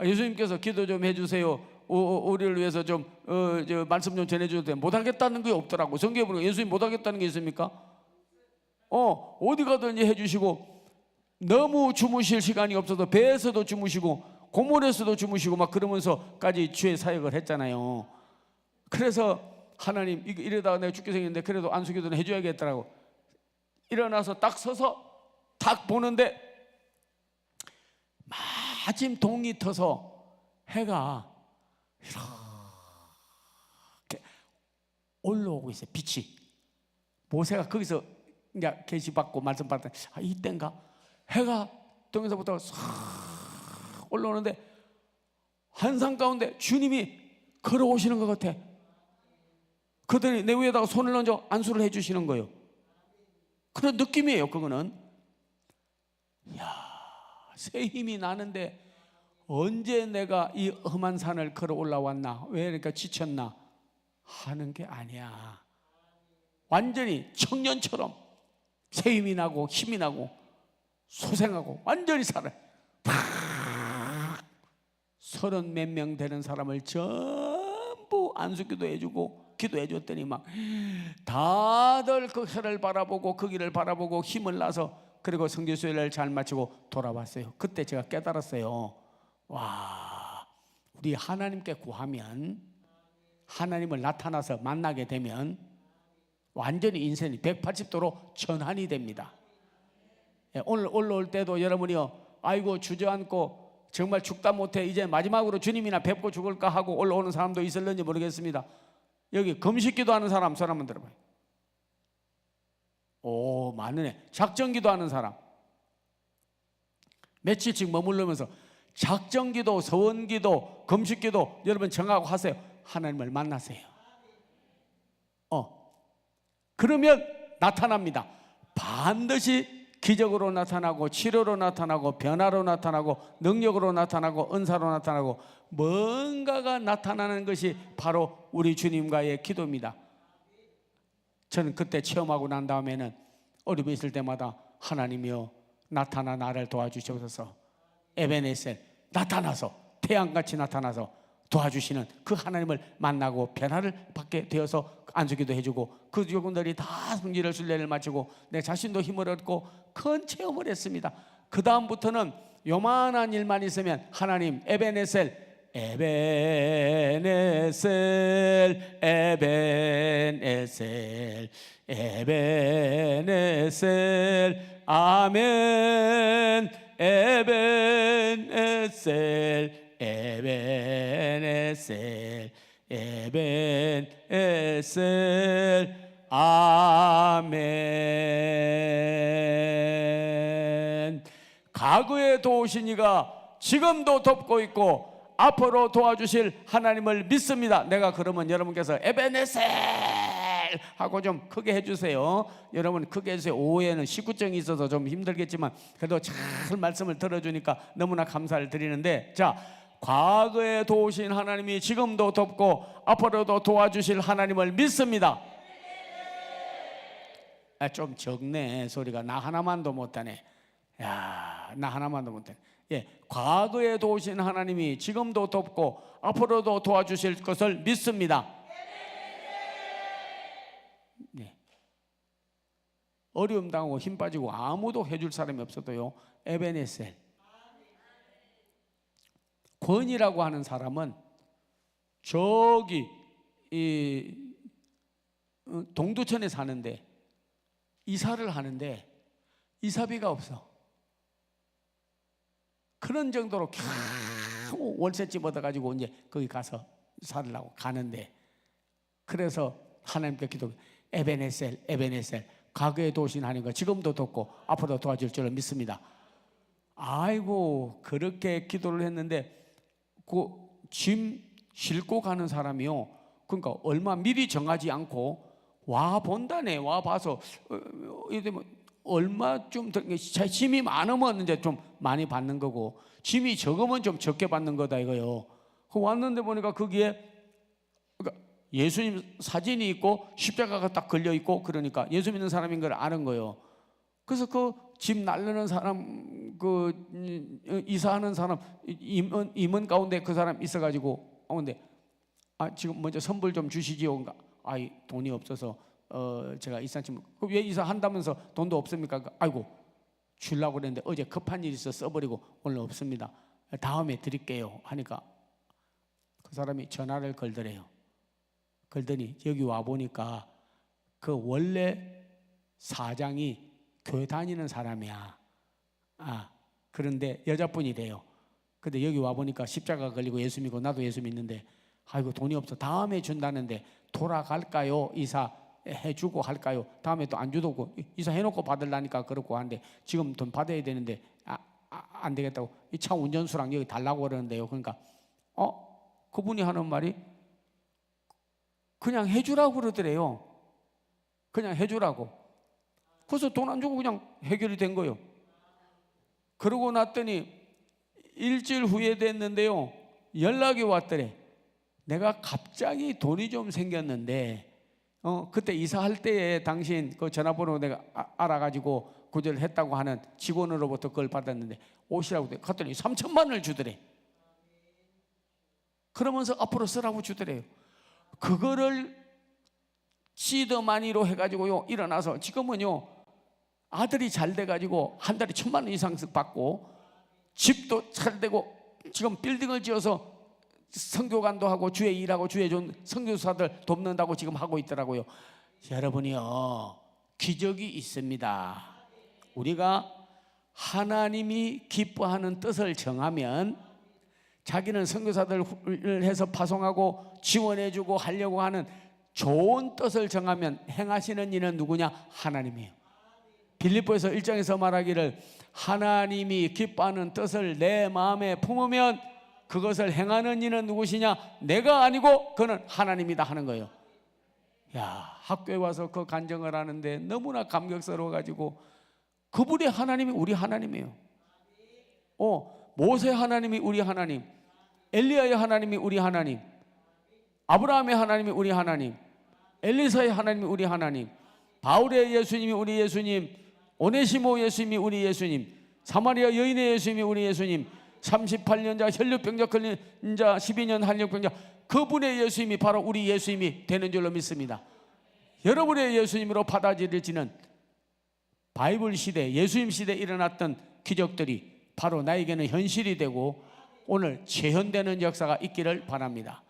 예수님께서 기도 좀 해주세요, 우리를 위해서 좀 말씀 좀 전해줘도 돼. 못하겠다는 게 없더라고. 성경에 보면 예수님 못하겠다는 게 있습니까? 어디 가든지 해주시고, 너무 주무실 시간이 없어서 배에서도 주무시고 고물에서도 주무시고 막 그러면서까지 주의 사역을 했잖아요. 그래서 하나님 이러다가 내가 죽게 생겼는데 그래도 안수기도는 해줘야겠더라고. 일어나서 딱 서서 딱 보는데 마침 동이 터서 해가 이렇게 올라오고 있어요. 빛이. 모세가 거기서 이제 계시 받고 말씀 받았더니 이때인가 해가 동에서부터 싹 올라오는데 한산 가운데 주님이 걸어오시는 것 같아. 그러더니 내 위에다가 손을 얹어 안수를 해주시는 거예요. 그런 느낌이에요. 그거는 새 힘이 나는데 언제 내가 이 험한 산을 걸어 올라왔나, 왜 이렇게 지쳤나 하는 게 아니야. 완전히 청년처럼 새 힘이 나고 힘이 나고 소생하고 완전히 살아요. 30 몇 명 되는 사람을 전부 안수기도 해주고 기도해 줬더니 막 다들 그 해를 바라보고 그 길을 바라보고 힘을 나서 그리고 성지순례를 잘 마치고 돌아왔어요. 그때 제가 깨달았어요. 와, 우리 하나님께 구하면 하나님을 나타나서 만나게 되면 완전히 인생이 180도로 전환이 됩니다. 예, 오늘 올라올 때도 여러분이요, 아이고 주저앉고 정말 죽다 못해 이제 마지막으로 주님이나 뵙고 죽을까 하고 올라오는 사람도 있을는지 모르겠습니다. 여기 금식기도 하는 사람 손 한번 들어봐요. 오, 많으네. 작정기도 하는 사람, 며칠씩 머무르면서 작정기도, 서원기도, 금식기도 여러분 정하고 하세요. 하나님을 만나세요. 그러면 나타납니다. 반드시 기적으로 나타나고, 치료로 나타나고, 변화로 나타나고, 능력으로 나타나고, 은사로 나타나고, 뭔가가 나타나는 것이 바로 우리 주님과의 기도입니다. 저는 그때 체험하고 난 다음에는 어려움이 있을 때마다 하나님이여 나타나 나를 도와주시옵소서. 에베네셀, 나타나서 태양같이 나타나서 도와주시는 그 하나님을 만나고 변화를 받게 되어서 안수기도 해주고, 그 여군들이 다 성질을 순례를 마치고 내 자신도 힘을 얻고 큰 체험을 했습니다. 그 다음부터는 요만한 일만 있으면 하나님 에베네셀, 에베네셀, 에베네셀, 에베네셀, 아멘, 에베네셀, 에베네셀, 에베네셀, 아멘. 과거에 도우신 이가 지금도 돕고 있고 앞으로 도와주실 하나님을 믿습니다. 내가 그러면 여러분께서 에베네셀 하고 좀 크게 해주세요. 여러분 크게 해주세요. 오후에는 식구증이 있어서 좀 힘들겠지만 그래도 잘 말씀을 들어주니까 너무나 감사를 드리는데, 자, 과거에 도우신 하나님이 지금도 돕고 앞으로도 도와주실 하나님을 믿습니다. 좀 적네 소리가. 나 하나만도 못하네. 야, 나 하나만도 못하네. 예, 과거에 도우신 하나님이 지금도 돕고 앞으로도 도와주실 것을 믿습니다. 네. 어려움 당하고 힘 빠지고 아무도 해줄 사람이 없어도요, 에베네셀. 권이라고 하는 사람은 저기 동두천에 사는데 이사를 하는데 이사비가 없어. 그런 정도로 겨우 월세집 얻어가지고 이제 거기 가서 살으려고 가는데, 그래서 하나님께 기도, 에베네셀, 에베네셀, 과거에 도우신 하나님과 지금도 돕고 앞으로 도와줄 줄을 믿습니다. 아이고, 그렇게 기도를 했는데 그 짐 싣고 가는 사람이요, 그러니까 얼마 미리 정하지 않고 와 본다네. 와 봐서 얼마 좀 짐이 많으면 이제 좀 많이 받는 거고, 짐이 적으면 좀 적게 받는 거다 이거요. 그 왔는데 보니까 거기에 그러니까 예수님 사진이 있고 십자가가 딱 걸려 있고, 그러니까 예수 믿는 사람인 걸 아는 거예요. 그래서 그 짐 날르는 사람, 그 이사하는 사람, 임원 가운데 그 사람 있어가지고, 근데 지금 먼저 선불 좀 주시지요. 그러니까 돈이 없어서 제가 이사님 왜 이사한다면서 돈도 없습니까? 아이고, 주려고 그랬는데 어제 급한 일이 있어 써버리고 오늘 없습니다. 다음에 드릴게요 하니까 그 사람이 전화를 걸더래요. 걸더니 여기 와 보니까 그 원래 사장이 교회 다니는 사람이야. 그런데 여자분이래요. 근데 여기 와 보니까 십자가 걸리고 예수 믿고 나도 예수 믿는데 아이고 돈이 없어. 다음에 준다는데 돌아갈까요? 이사 해주고 할까요? 다음에 또 안 주고 이사 해놓고 받으려니까 그렇고 하는데 지금 돈 받아야 되는데 안 되겠다고 이 차 운전수랑 여기 달라고 그러는데요. 그러니까 그분이 하는 말이 그냥 해주라고 그러더래요. 그냥 해주라고. 그래서 돈 안 주고 그냥 해결이 된 거예요. 그러고 났더니 일주일 후에 됐는데요, 연락이 왔더래. 내가 갑자기 돈이 좀 생겼는데 그때 이사할 때에 당신 그 전화번호 내가 알아가지고 구절했다고 하는 직원으로부터 그걸 받았는데 오시라고 갔더니 3천만 원을 주더래. 그러면서 앞으로 쓰라고 주더래요. 그거를 시드 마니로 해가지고요 일어나서 지금은요 아들이 잘 돼가지고 한 달에 1,000만 원 이상씩 받고 집도 잘 되고 지금 빌딩을 지어서 선교관도 하고 주의 일하고 주의 좋은 선교사들 돕는다고 지금 하고 있더라고요. 여러분이요, 기적이 있습니다. 우리가 하나님이 기뻐하는 뜻을 정하면 자기는 선교사들을 해서 파송하고 지원해주고 하려고 하는 좋은 뜻을 정하면 행하시는 이는 누구냐? 하나님이에요. 빌립보에서 1장에서 말하기를 하나님이 기뻐하는 뜻을 내 마음에 품으면 그것을 행하는 이는 누구시냐? 내가 아니고 그는 하나님이다 하는 거예요. 야, 학교에 와서 그 간증을 하는데 너무나 감격스러워 가지고 그분의 하나님이 우리 하나님이에요. 모세 하나님이 우리 하나님, 엘리야의 하나님이 우리 하나님, 아브라함의 하나님이 우리 하나님, 엘리사의 하나님이 우리 하나님, 바울의 예수님이 우리 예수님, 오네시모 예수님이 우리 예수님, 사마리아 여인의 예수님이 우리 예수님, 38년자 혈류병자 걸린 자 12년 한력병자 그분의 예수님이 바로 우리 예수님이 되는 줄로 믿습니다. 여러분의 예수님으로 받아들여지는 바이블 시대, 예수님 시대에 일어났던 기적들이 바로 나에게는 현실이 되고 오늘 재현되는 역사가 있기를 바랍니다.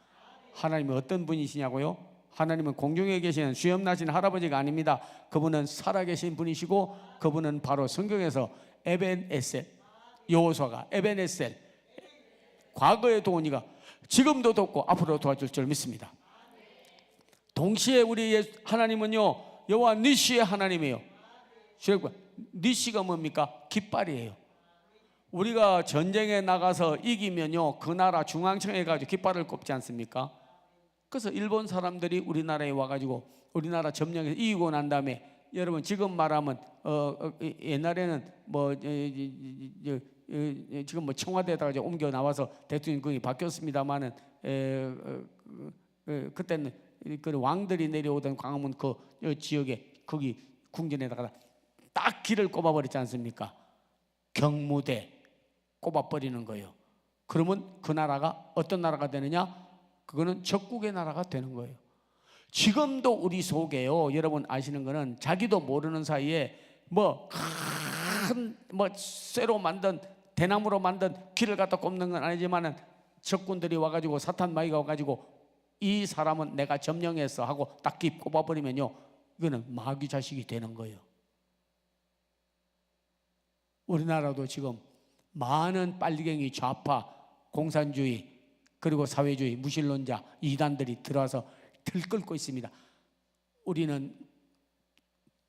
하나님은 어떤 분이시냐고요? 하나님은 공중에 계시는 수염나신 할아버지가 아닙니다. 그분은 살아계신 분이시고 그분은 바로 성경에서 에벤에셀, 여호수아가 에벤에셀, 과거에 도우니가 지금도 돕고 앞으로 도와줄 줄 믿습니다. 동시에 우리 하나님은요, 여호와 니시의 하나님이에요. 니시가 뭡니까? 깃발이에요. 우리가 전쟁에 나가서 이기면요, 그 나라 중앙청에 가지고 깃발을 꼽지 않습니까? 그래서 일본 사람들이 우리나라에 와가지고 우리나라 점령해서 이기고 난 다음에 여러분 지금 말하면 옛날에는 뭐 지금 뭐 청와대에다가 옮겨 나와서 대통령이 바뀌었습니다만은 그때는 그 왕들이 내려오던 광화문 그 지역에 거기 궁전에다가 딱 길을 꼽아버리지 않습니까? 경무대 꼽아버리는 거예요. 그러면 그 나라가 어떤 나라가 되느냐? 그거는 적국의 나라가 되는 거예요. 지금도 우리 속에요, 여러분 아시는 거는 자기도 모르는 사이에 뭐 쇠로 만든 대나무로 만든 길을 갖다 꼽는 건 아니지만은 적군들이 와가지고 사탄 마귀가 와가지고 이 사람은 내가 점령했어 하고 딱 깃 꼽아버리면요, 이거는 마귀 자식이 되는 거예요. 우리나라도 지금 많은 빨갱이 좌파 공산주의 그리고 사회주의 무신론자 이단들이 들어와서 들끓고 있습니다. 우리는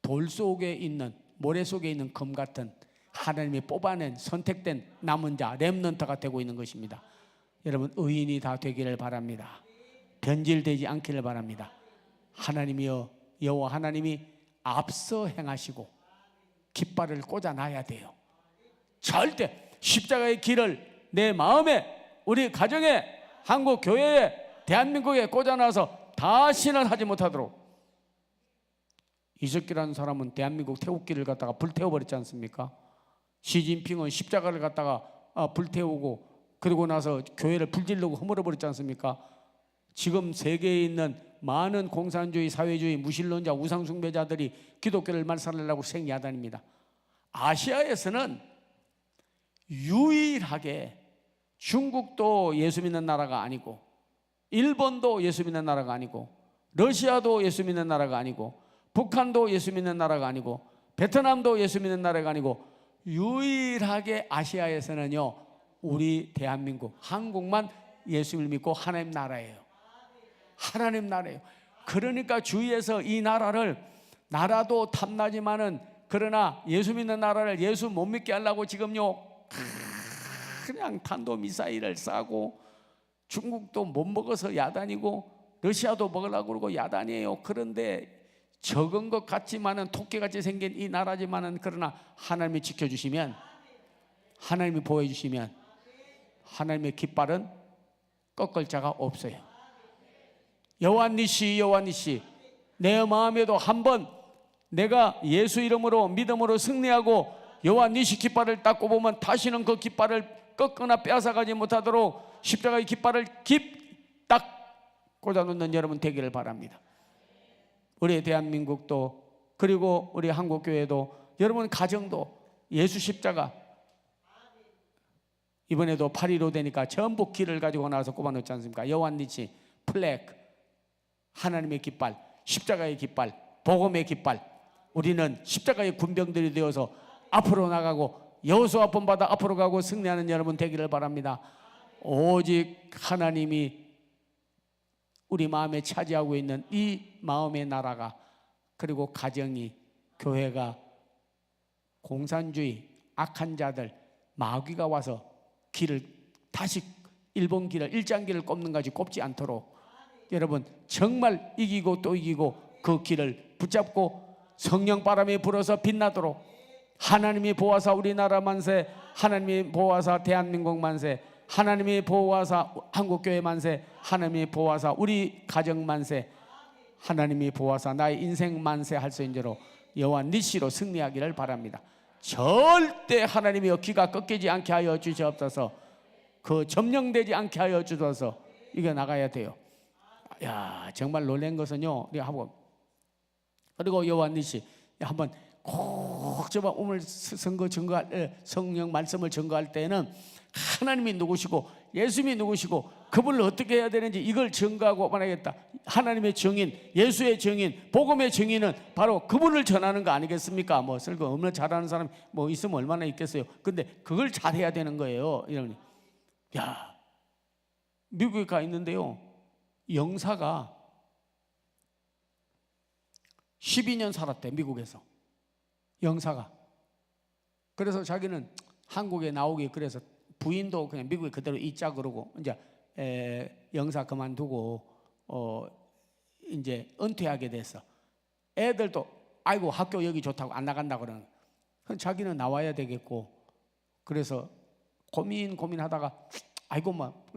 돌 속에 있는 모래 속에 있는 검 같은 하나님이 뽑아낸 선택된 남은 자 렘넌트가 되고 있는 것입니다. 여러분 의인이 다 되기를 바랍니다. 변질되지 않기를 바랍니다. 하나님이여, 여호와 하나님이 앞서 행하시고 깃발을 꽂아놔야 돼요. 절대 십자가의 길을 내 마음에, 우리 가정에, 한국 교회에, 대한민국에 꽂아놔서 다시는 하지 못하도록. 이석기라는 사람은 대한민국 태극기를 갖다가 불태워버렸지 않습니까? 시진핑은 십자가를 갖다가 불태우고 그러고 나서 교회를 불질르고 허물어버렸지 않습니까? 지금 세계에 있는 많은 공산주의, 사회주의, 무신론자, 우상숭배자들이 기독교를 말살하려고 생야단입니다. 아시아에서는 유일하게 중국도 예수 믿는 나라가 아니고, 일본도 예수 믿는 나라가 아니고, 러시아도 예수 믿는 나라가 아니고, 북한도 예수 믿는 나라가 아니고, 베트남도 예수 믿는 나라가 아니고, 유일하게 아시아에서는요, 우리 대한민국, 한국만 예수를 믿고 하나님 나라예요. 하나님 나라예요. 그러니까 주위에서 이 나라를, 나라도 탐나지만은 그러나 예수 믿는 나라를 예수 못 믿게 하려고 지금요 그냥 탄도미사일을 쏴고, 중국도 못 먹어서 야단이고 러시아도 먹으려고 그러고 야단이에요. 그런데 적은 것 같지만은 토끼같이 생긴 이 나라지만은 그러나 하나님이 지켜주시면, 하나님이 보호해주시면 하나님의 깃발은 꺾을 자가 없어요. 여호와 니시, 여호와 니시, 내 마음에도 한번 내가 예수 이름으로 믿음으로 승리하고 여호와 니시 깃발을 딱 꼽으면 다시는 그 깃발을 꺾거나 빼앗아가지 못하도록 십자가의 깃발을 딱 꽂아놓는 여러분 되기를 바랍니다. 우리 대한민국도, 그리고 우리 한국교회도, 여러분 가정도 예수 십자가 이번에도 8.15 되니까 전부 길을 가지고 나와서 꼽아놓지 않습니까? 여호와니시, 플래그, 하나님의 깃발, 십자가의 깃발, 복음의 깃발. 우리는 십자가의 군병들이 되어서 앞으로 나가고 여호수아 본받아 앞으로 가고 승리하는 여러분 되기를 바랍니다. 오직 하나님이 우리 마음에 차지하고 있는 이 마음의 나라가, 그리고 가정이, 교회가 공산주의, 악한 자들, 마귀가 와서 길을 다시 일본 길을, 일장길을 꼽는 것이 꼽지 않도록 여러분 정말 이기고 또 이기고 그 길을 붙잡고 성령 바람이 불어서 빛나도록, 하나님이 보호하사 우리나라 만세, 하나님이 보호하사 대한민국 만세, 하나님이 보호하사 한국교회 만세, 하나님이 보호하사 우리 가정 만세, 하나님이 보호하사 나의 인생 만세 할 수 있도록 여호와 니시로 승리하기를 바랍니다. 절대 하나님이여 귀가 꺾이지 않게 하여 주시옵소서. 그 점령되지 않게 하여 주셔서 이겨 나가야 돼요. 야, 정말 놀란 것은요, 우리가 하고, 그리고 여호와 니시 한번 꼭 정말 오늘 선거 증거할, 성령 말씀을 증거할 때는 하나님이 누구시고 예수님이 누구시고 그분을 어떻게 해야 되는지 이걸 증거하고 말하겠다. 하나님의 증인, 예수의 증인, 복음의 증인은 바로 그분을 전하는 거 아니겠습니까? 뭐 설교 얼마나 잘하는 사람이 뭐 있으면 얼마나 있겠어요. 근데 그걸 잘해야 되는 거예요. 여러분, 야, 미국에 가 있는데요, 영사가 12년 살았대, 미국에서. 영사가. 그래서 자기는 한국에 나오기, 그래서 부인도 그냥 미국에 그대로 있자 그러고 이제 영사 그만두고 이제 은퇴하게 됐어. 애들도 아이고 학교 여기 좋다고 안 나간다 그러는. 자기는 나와야 되겠고, 그래서 고민하다가 아이고 뭐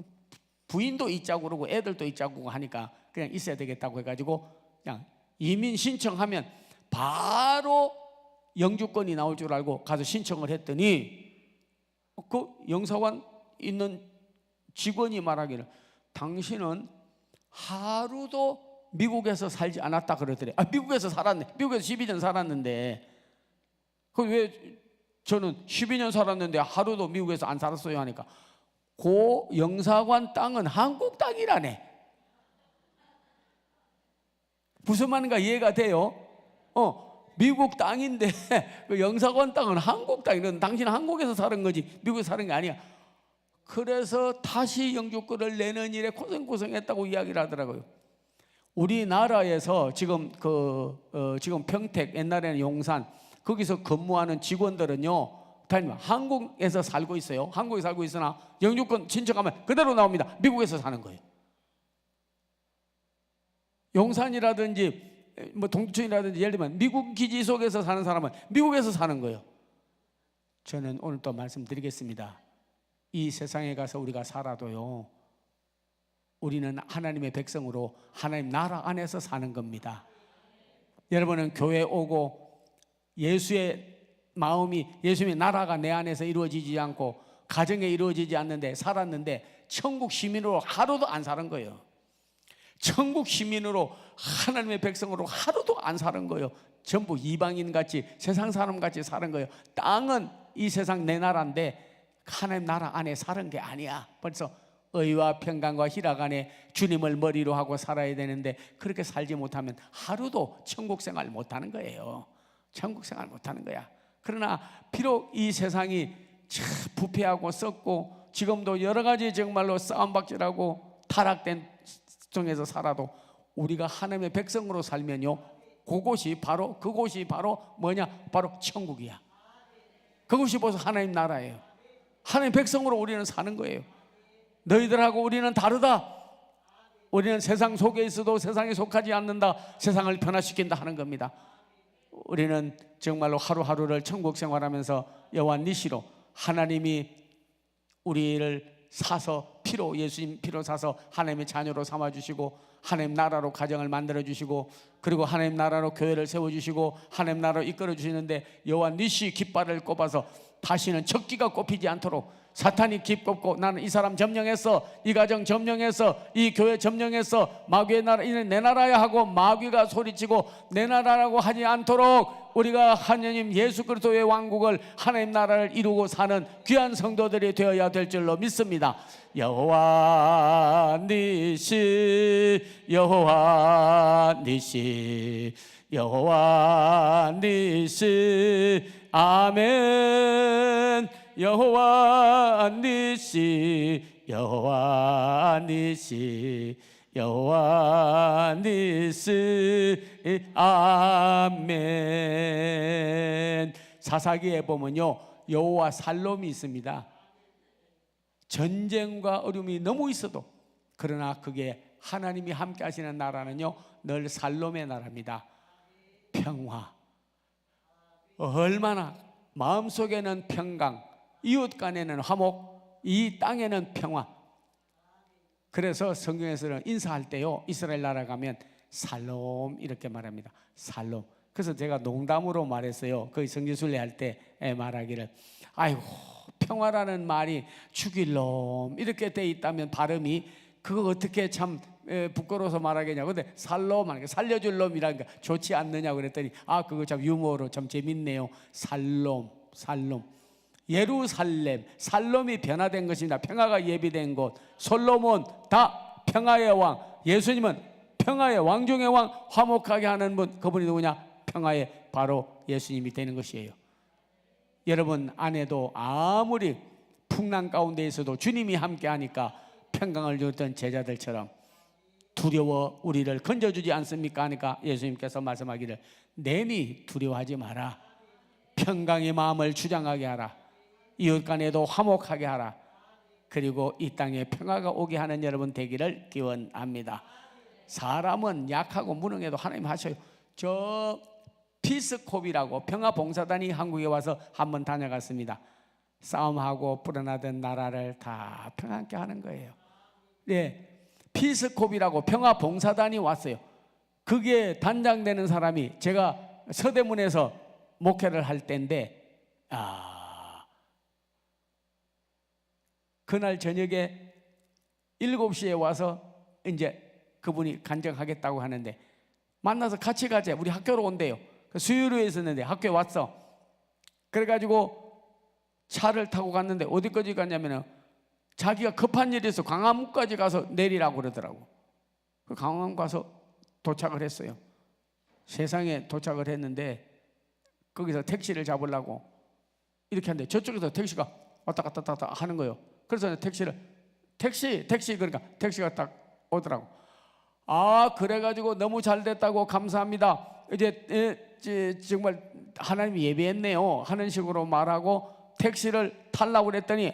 부인도 있자고 그러고 애들도 있자고 하니까 그냥 있어야 되겠다고 해가지고 그냥 이민 신청하면 바로 영주권이 나올 줄 알고 가서 신청을 했더니 그 영사관 있는 직원이 말하기를 당신은 하루도 미국에서 살지 않았다 그러더래. 아, 미국에서 살았네. 미국에서 12년 살았는데 그 왜 저는 12년 살았는데 하루도 미국에서 안 살았어요 하니까 그 영사관 땅은 한국 땅이라네. 무슨 말인가 이해가 돼요? 미국 땅인데 그 영사관 땅은 한국 땅이거든. 당신은 한국에서 사는 거지 미국에서 사는 게 아니야. 그래서 다시 영주권을 내는 일에 고생했다고 이야기를 하더라고요. 우리나라에서 지금 지금 평택, 옛날에는 용산, 거기서 근무하는 직원들은요 한국에서 살고 있어요. 한국에 살고 있으나 영주권 신청하면 그대로 나옵니다. 미국에서 사는 거예요. 용산이라든지 뭐 동두천이라든지 예를 들면 미국 기지 속에서 사는 사람은 미국에서 사는 거예요. 저는 오늘 또 말씀드리겠습니다. 이 세상에 가서 우리가 살아도요, 우리는 하나님의 백성으로 하나님 나라 안에서 사는 겁니다. 여러분은 교회 오고 예수의 마음이, 예수님의 나라가 내 안에서 이루어지지 않고 가정에 이루어지지 않는데 살았는데 천국 시민으로 하루도 안 사는 거예요. 천국 시민으로 하나님의 백성으로 하루도 안 사는 거예요. 전부 이방인같이 세상 사람같이 사는 거예요. 땅은 이 세상 내 나라인데 하나님 나라 안에 사는 게 아니야. 벌써 의와 평강과 희락 안에 주님을 머리로 하고 살아야 되는데 그렇게 살지 못하면 하루도 천국 생활 못하는 거예요. 천국 생활 못하는 거야. 그러나 비록 이 세상이 참 부패하고 썩고 지금도 여러 가지 정말로 싸움박질하고 타락된 중에서 살아도 우리가 하나님의 백성으로 살면요, 그곳이 바로 뭐냐? 바로 천국이야. 그곳이 벌써 하나님 나라예요. 하나님 백성으로 우리는 사는 거예요. 너희들하고 우리는 다르다. 우리는 세상 속에 있어도 세상에 속하지 않는다. 세상을 변화시킨다 하는 겁니다. 우리는 정말로 하루하루를 천국 생활하면서 여호와 니시로 하나님이 우리를 사서 피로, 예수님 피로 사서 하나님의 자녀로 삼아주시고 하나님 나라로 가정을 만들어주시고 그리고 하나님 나라로 교회를 세워주시고 하나님 나라로 이끌어주시는데 여호와 니시 깃발을 꼽아서 다시는 적기가 꼽히지 않도록 사탄이 기껍고 나는 이 사람 점령해서 이 가정 점령해서 이 교회 점령해서 마귀의 나라 이는 내 나라야 하고 마귀가 소리치고 내 나라라고 하지 않도록 우리가 하느님 예수 그리스도의 왕국을 하나님 나라를 이루고 사는 귀한 성도들이 되어야 될 줄로 믿습니다. 여호와 니시 여호와 니시 여호와 니시 아멘. 여호와 니시 여호와 니시 여호와 니시 아멘. 사사기에 보면요 여호와 살롬이 있습니다. 전쟁과 어려움이 너무 있어도 그러나 그게 하나님이 함께 하시는 나라는요 늘 살롬의 나라입니다. 평화. 얼마나 마음속에는 평강, 이웃 간에는 화목, 이 땅에는 평화. 그래서 성경에서는 인사할 때요 이스라엘 나라 가면 살롬 이렇게 말합니다. 살롬. 그래서 제가 농담으로 말했어요. 거기 성지순례 할 때 말하기를 아이고 평화라는 말이 죽일 놈 이렇게 돼 있다면 발음이 그거 어떻게 참 부끄러워서 말하겠냐고. 근데 살롬 하니까 살려줄 놈이라니까 좋지 않느냐고 그랬더니 아 그거 참 유머로 참 재밌네요. 살롬. 예루살렘 살롬이 변화된 것입니다. 평화가 예비된 곳. 솔로몬 다 평화의 왕. 예수님은 평화의 왕 중의 왕, 화목하게 하는 분. 그분이 누구냐? 평화의 바로 예수님이 되는 것이에요. 여러분 안에도 아무리 풍랑 가운데 있어도 주님이 함께 하니까 평강을 주었던 제자들처럼 두려워 우리를 건져주지 않습니까? 하니까 예수님께서 말씀하기를 내니 두려워하지 마라. 평강의 마음을 주장하게 하라. 이웃 간에도 화목하게 하라. 그리고 이 땅에 평화가 오게 하는 여러분 되기를 기원합니다. 사람은 약하고 무능해도 하나님 하셔요. 저 피스콥이라고 평화봉사단이 한국에 와서 한번 다녀갔습니다. 싸움하고 불어나던 나라를 다 평안케 하는 거예요. 네, 피스콥이라고 평화봉사단이 왔어요. 그게 단장되는 사람이 제가 서대문에서 목회를 할 때인데 그날 저녁에 7시에 와서 이제 그분이 간증하겠다고 하는데 만나서 같이 가자. 우리 학교로 온대요. 수유로에 있었는데 학교에 왔어. 그래가지고 차를 타고 갔는데 어디까지 갔냐면 자기가 급한 일이 있어 광화문까지 가서 내리라고 그러더라고. 광화문 가서 도착을 했어요. 세상에 도착을 했는데 거기서 택시를 잡으려고 이렇게 하는데 저쪽에서 택시가 왔다 갔다 하는 거예요. 그래서 택시 그러니까 택시가 딱 오더라고. 그래가지고 너무 잘 됐다고 감사합니다. 이제 정말 하나님이 예배했네요 하는 식으로 말하고 택시를 타려고 그랬더니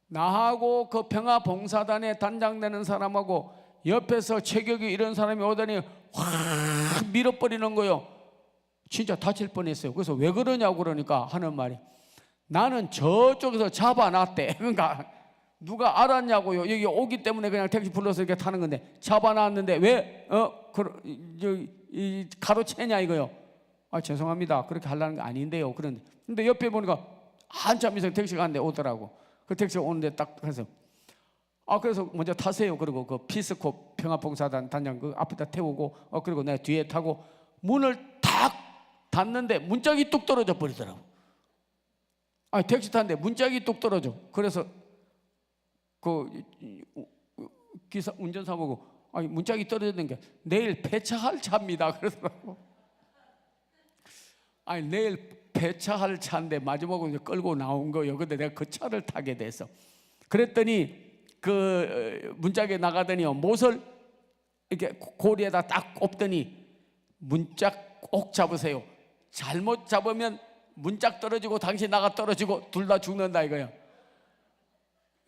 나하고 그 평화봉사단에 단장되는 사람하고 옆에서 체격이 이런 사람이 오더니 확 밀어버리는 거예요. 진짜 다칠 뻔했어요. 그래서 왜 그러냐고 그러니까 하는 말이 나는 저쪽에서 잡아놨대. 그러니까 누가 알았냐고요. 여기 오기 때문에 그냥 택시 불러서 이렇게 타는 건데 잡아놨는데 왜 가로채냐 이거요. 죄송합니다. 그렇게 하려는 거 아닌데요. 근데 옆에 보니까 한참 있어 택시가 가는데 오더라고. 그 택시가 오는데 딱 해서 그래서 먼저 타세요. 그리고 그 피스콥 평화봉사단 단장 그 앞에다 태우고 그리고 내가 뒤에 타고 문을 탁 닫는데 문짝이 뚝 떨어져 버리더라고. 택시 타는데 문짝이 뚝 떨어져. 그래서 그 기사 운전사 보고 문짝이 떨어졌는 게 내일 폐차할 차입니다 그러더라고. 내일 폐차할 차인데 마지막으로 끌고 나온 거예요. 근데 내가 그 차를 타게 돼서 그랬더니 그 문짝에 나가더니요 못을 이렇게 고리에다 딱 꼽더니 문짝 꼭 잡으세요. 잘못 잡으면 문짝 떨어지고 당신 나가 떨어지고 둘 다 죽는다 이거예요.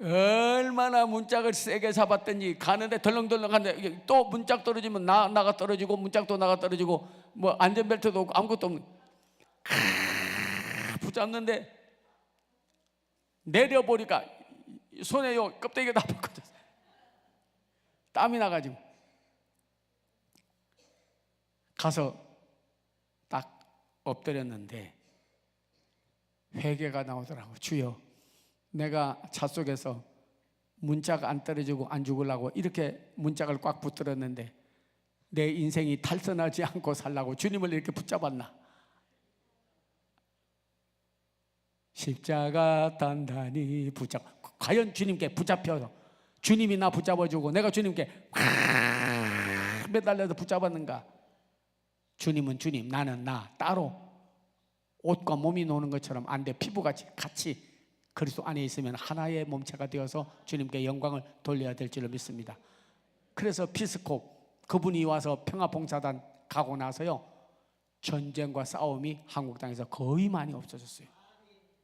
얼마나 문짝을 세게 잡았더니 가는데 덜렁덜렁 하는데 또 문짝 떨어지면 나가 떨어지고 문짝도 나가 떨어지고 뭐 안전벨트도 없고 아무것도 없는 붙잡는데 내려보니까 손에 요 껍데기가 다 벗겨졌어요. 땀이 나가지고 가서 딱 엎드렸는데 회개가 나오더라고. 주여 내가 차 속에서 문짝 안 떨어지고 안 죽으려고 이렇게 문짝을 꽉 붙들었는데 내 인생이 탈선하지 않고 살라고 주님을 이렇게 붙잡았나? 십자가 단단히 붙잡. 과연 주님께 붙잡혀서 주님이 나 붙잡아주고 내가 주님께 매달려서 붙잡았는가? 주님은 주님, 나는 나 따로 옷과 몸이 노는 것처럼 안 돼. 피부같이 같이 그리스도 안에 있으면 하나의 몸체가 되어서 주님께 영광을 돌려야 될 줄로 믿습니다. 그래서 피스콥 그분이 와서 평화봉사단 가고 나서요, 전쟁과 싸움이 한국 땅에서 거의 많이 없어졌어요.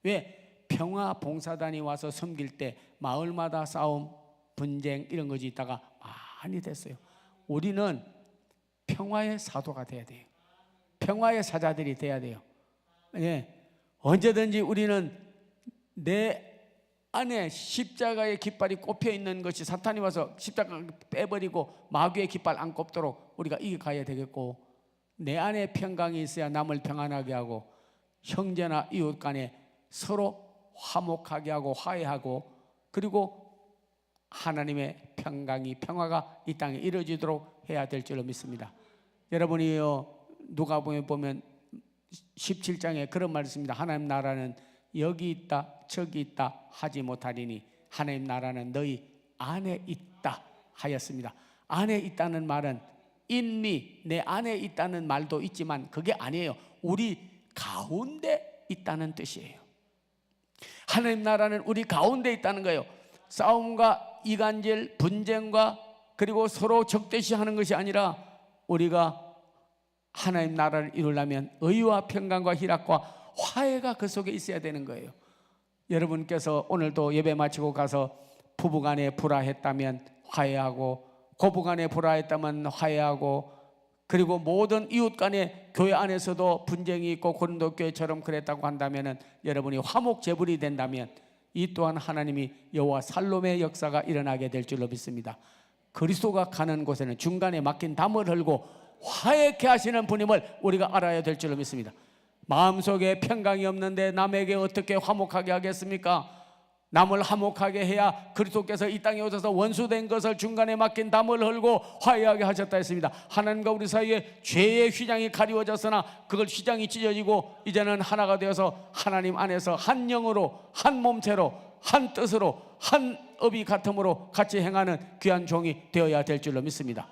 왜? 평화봉사단이 와서 섬길 때 마을마다 싸움, 분쟁 이런 것이 있다가 많이 됐어요. 우리는 평화의 사도가 돼야 돼요. 평화의 사자들이 돼야 돼요. 예, 언제든지 우리는 내 안에 십자가의 깃발이 꼽혀 있는 것이 사탄이 와서 십자가 빼버리고 마귀의 깃발 안 꼽도록 우리가 이겨가야 되겠고, 내 안에 평강이 있어야 남을 평안하게 하고 형제나 이웃 간에 서로 화목하게 하고 화해하고, 그리고 하나님의 평화가 이 땅에 이루어지도록 해야 될 줄로 믿습니다. 여러분이요, 누가복음에 보면 17장에 그런 말이 있습니다. 하나님 나라는 여기 있다 저기 있다 하지 못하리니 하나님 나라는 너희 안에 있다 하였습니다. 안에 있다는 말은 인미, 내 안에 있다는 말도 있지만 그게 아니에요. 우리 가운데 있다는 뜻이에요. 하나님 나라는 우리 가운데 있다는 거예요. 싸움과 이간질, 분쟁과 그리고 서로 적대시하는 것이 아니라 우리가 하나님 나라를 이루려면 의와 평강과 희락과 화해가 그 속에 있어야 되는 거예요. 여러분께서 오늘도 예배 마치고 가서 부부간에 불화했다면 화해하고, 고부간에 불화했다면 화해하고, 그리고 모든 이웃간에 교회 안에서도 분쟁이 있고 고린도 교회처럼 그랬다고 한다면 여러분이 화목제불이 된다면 이 또한 하나님이 여호와 살롬의 역사가 일어나게 될 줄로 믿습니다. 그리스도가 가는 곳에는 중간에 막힌 담을 흘고 화해케 하시는 분임을 우리가 알아야 될 줄로 믿습니다. 마음속에 평강이 없는데 남에게 어떻게 화목하게 하겠습니까? 남을 화목하게 해야 그리스도께서 이 땅에 오셔서 원수된 것을 중간에 막힌 담을 흘고 화해하게 하셨다 했습니다. 하나님과 우리 사이에 죄의 휘장이 가리워졌으나 그걸 휘장이 찢어지고 이제는 하나가 되어서 하나님 안에서 한 영으로, 한 몸체로, 한 뜻으로, 한 업이 같음으로 같이 행하는 귀한 종이 되어야 될 줄로 믿습니다.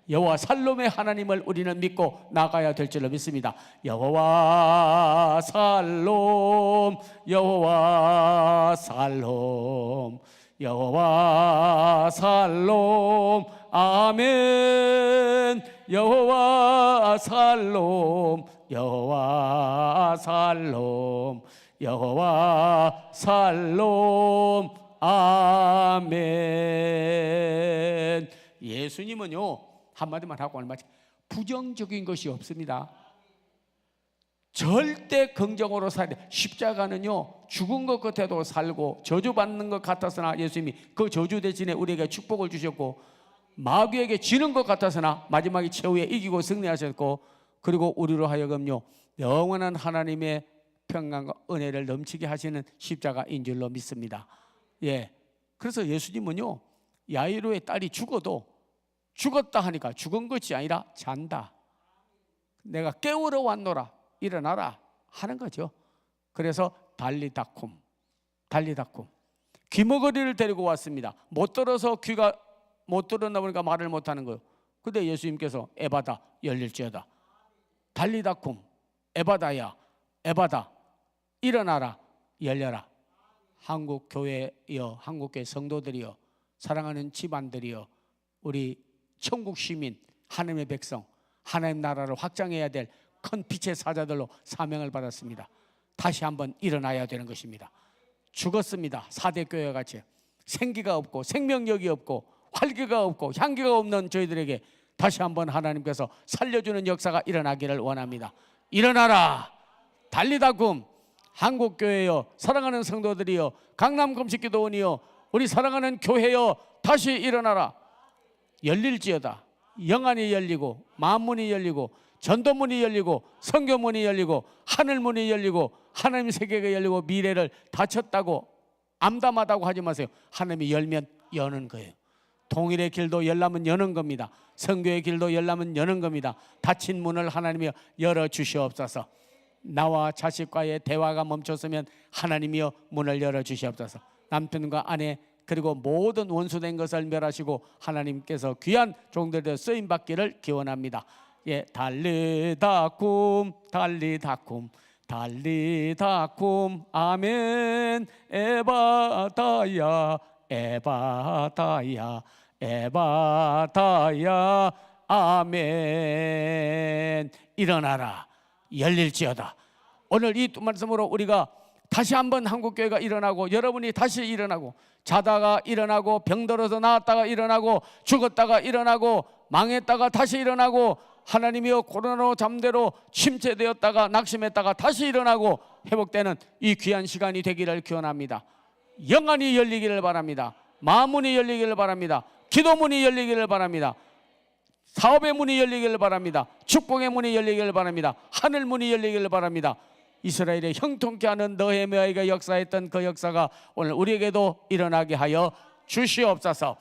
여호와 살롬의 하나님을 우리는 믿고 나가야 될 줄로 믿습니다. 여호와 살롬, 여호와 살롬, 여호와 살롬, 아멘. 여호와 살롬, 여호와 살롬, 여호와 살롬, 아멘. 예수님은요, 한마디만 하고 얼마 부정적인 것이 없습니다. 절대 긍정으로 살아야 돼. 십자가는요, 죽은 것 같아도 살고 저주받는 것 같았으나 예수님이 그 저주 대신에 우리에게 축복을 주셨고, 마귀에게 지는 것 같았으나 마지막에 최후에 이기고 승리하셨고, 그리고 우리로 하여금요 영원한 하나님의 평강과 은혜를 넘치게 하시는 십자가인 줄로 믿습니다. 예, 그래서 예수님은요, 야이로의 딸이 죽었다 하니까 죽은 것이 아니라 잔다. 내가 깨우러 왔노라, 일어나라 하는 거죠. 그래서 달리다쿰, 귀머거리를 데리고 왔습니다. 못 들어서 귀가 못 들었나 보니까 말을 못하는 거예요. 근데 예수님께서 에바다 열릴지어다, 달리다쿰, 에바다야, 에바다 일어나라, 열려라. 한국 교회여, 한국 교회 성도들이여, 사랑하는 집안들이여, 우리 천국 시민, 하나님의 백성, 하나님 나라를 확장해야 될 큰 빛의 사자들로 사명을 받았습니다. 다시 한번 일어나야 되는 것입니다. 죽었습니다. 4대 교회와 같이 생기가 없고 생명력이 없고 활기가 없고 향기가 없는 저희들에게 다시 한번 하나님께서 살려주는 역사가 일어나기를 원합니다. 일어나라, 달리다굼, 한국교회여, 사랑하는 성도들이여, 강남금식기도원이여, 우리 사랑하는 교회여, 다시 일어나라. 열릴지어다. 영안이 열리고 만문이 열리고 전도문이 열리고 성교문이 열리고 하늘문이 열리고 하나님 세계가 열리고 미래를 닫혔다고 암담하다고 하지 마세요. 하나님이 열면 여는 거예요. 통일의 길도 열라면 여는 겁니다. 선교의 길도 열라면 여는 겁니다. 닫힌 문을 하나님이 열어주시옵소서. 나와 자식과의 대화가 멈췄으면 하나님이여 문을 열어주시옵소서. 남편과 아내 그리고 모든 원수된 것을 멸하시고 하나님께서 귀한 종들의 쓰임받기를 기원합니다. 예, 달리다쿰 달리다쿰 달리다쿰 아멘. 에바다야 에바다야 에바다야 아멘. 일어나라 열릴지어다. 오늘 이 말씀으로 우리가 다시 한번 한국교회가 일어나고 여러분이 다시 일어나고 자다가 일어나고 병들어서 나았다가 일어나고 죽었다가 일어나고 망했다가 다시 일어나고 하나님이여 코로나로 잠대로 침체되었다가 낙심했다가 다시 일어나고 회복되는 이 귀한 시간이 되기를 기원합니다. 영안이 열리기를 바랍니다. 마음문이 열리기를 바랍니다. 기도문이 열리기를 바랍니다. 사업의 문이 열리기를 바랍니다. 축복의 문이 열리기를 바랍니다. 하늘 문이 열리기를 바랍니다. 이스라엘의 형통케 하는 너헤미야가 역사했던 그 역사가 오늘 우리에게도 일어나게 하여 주시옵소서.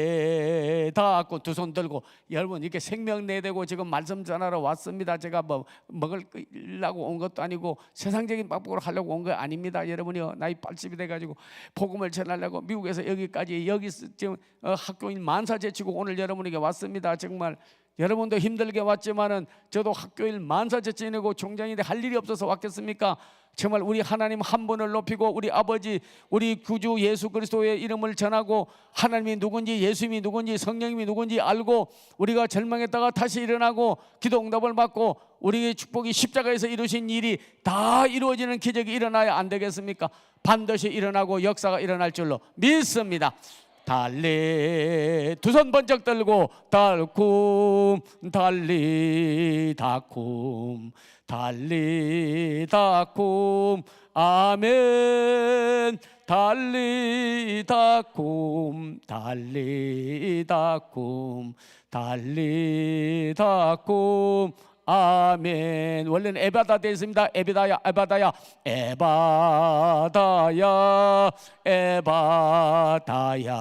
달리다고 두 손 들고 여러분 이렇게 생명 내대고 지금 말씀 전하러 왔습니다. 제가 뭐 먹으려고 온 것도 아니고 세상적인 방법으로 하려고 온 거 아닙니다. 여러분이요 나이 80이 돼가지고 복음을 전하려고 미국에서 여기까지 여기 지금 학교인 만사 제치고 오늘 여러분에게 왔습니다. 정말 여러분도 힘들게 왔지만은 저도 학교일 만사 제치고 종장인데 할 일이 없어서 왔겠습니까? 정말 우리 하나님 한 분을 높이고 우리 아버지 우리 구주 예수 그리스도의 이름을 전하고 하나님이 누군지 예수님이 누군지 성령님이 누군지 알고 우리가 절망했다가 다시 일어나고 기도 응답을 받고 우리의 축복이 십자가에서 이루신 일이 다 이루어지는 기적이 일어나야 안 되겠습니까? 반드시 일어나고 역사가 일어날 줄로 믿습니다. 달리 두 손 번쩍 들고 달쿰 달리다쿰 달리다쿰 아멘. 달리다쿰 달리다쿰 달리다쿰 아멘. 원래는 에바다 되어 있습니다. 에바다야 에바다야 에바다야 에바다야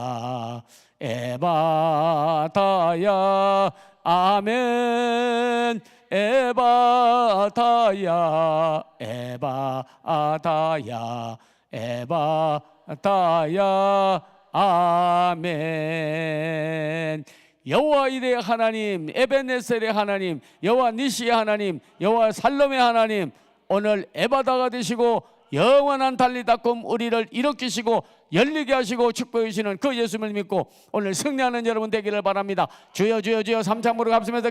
에바다야 아멘. 에바다야 에바다야 에바다야 아멘. 여호와 이레의 하나님, 에벤네셀의 하나님, 여호와 니시의 하나님, 여호와 살롬의 하나님, 오늘 에바다가 되시고 영원한 달리다쿰 우리를 일으키시고 열리게 하시고 축복해 주시는 그 예수님을 믿고 오늘 승리하는 여러분 되기를 바랍니다. 주여 주여 주여 삼창으로 감사하면서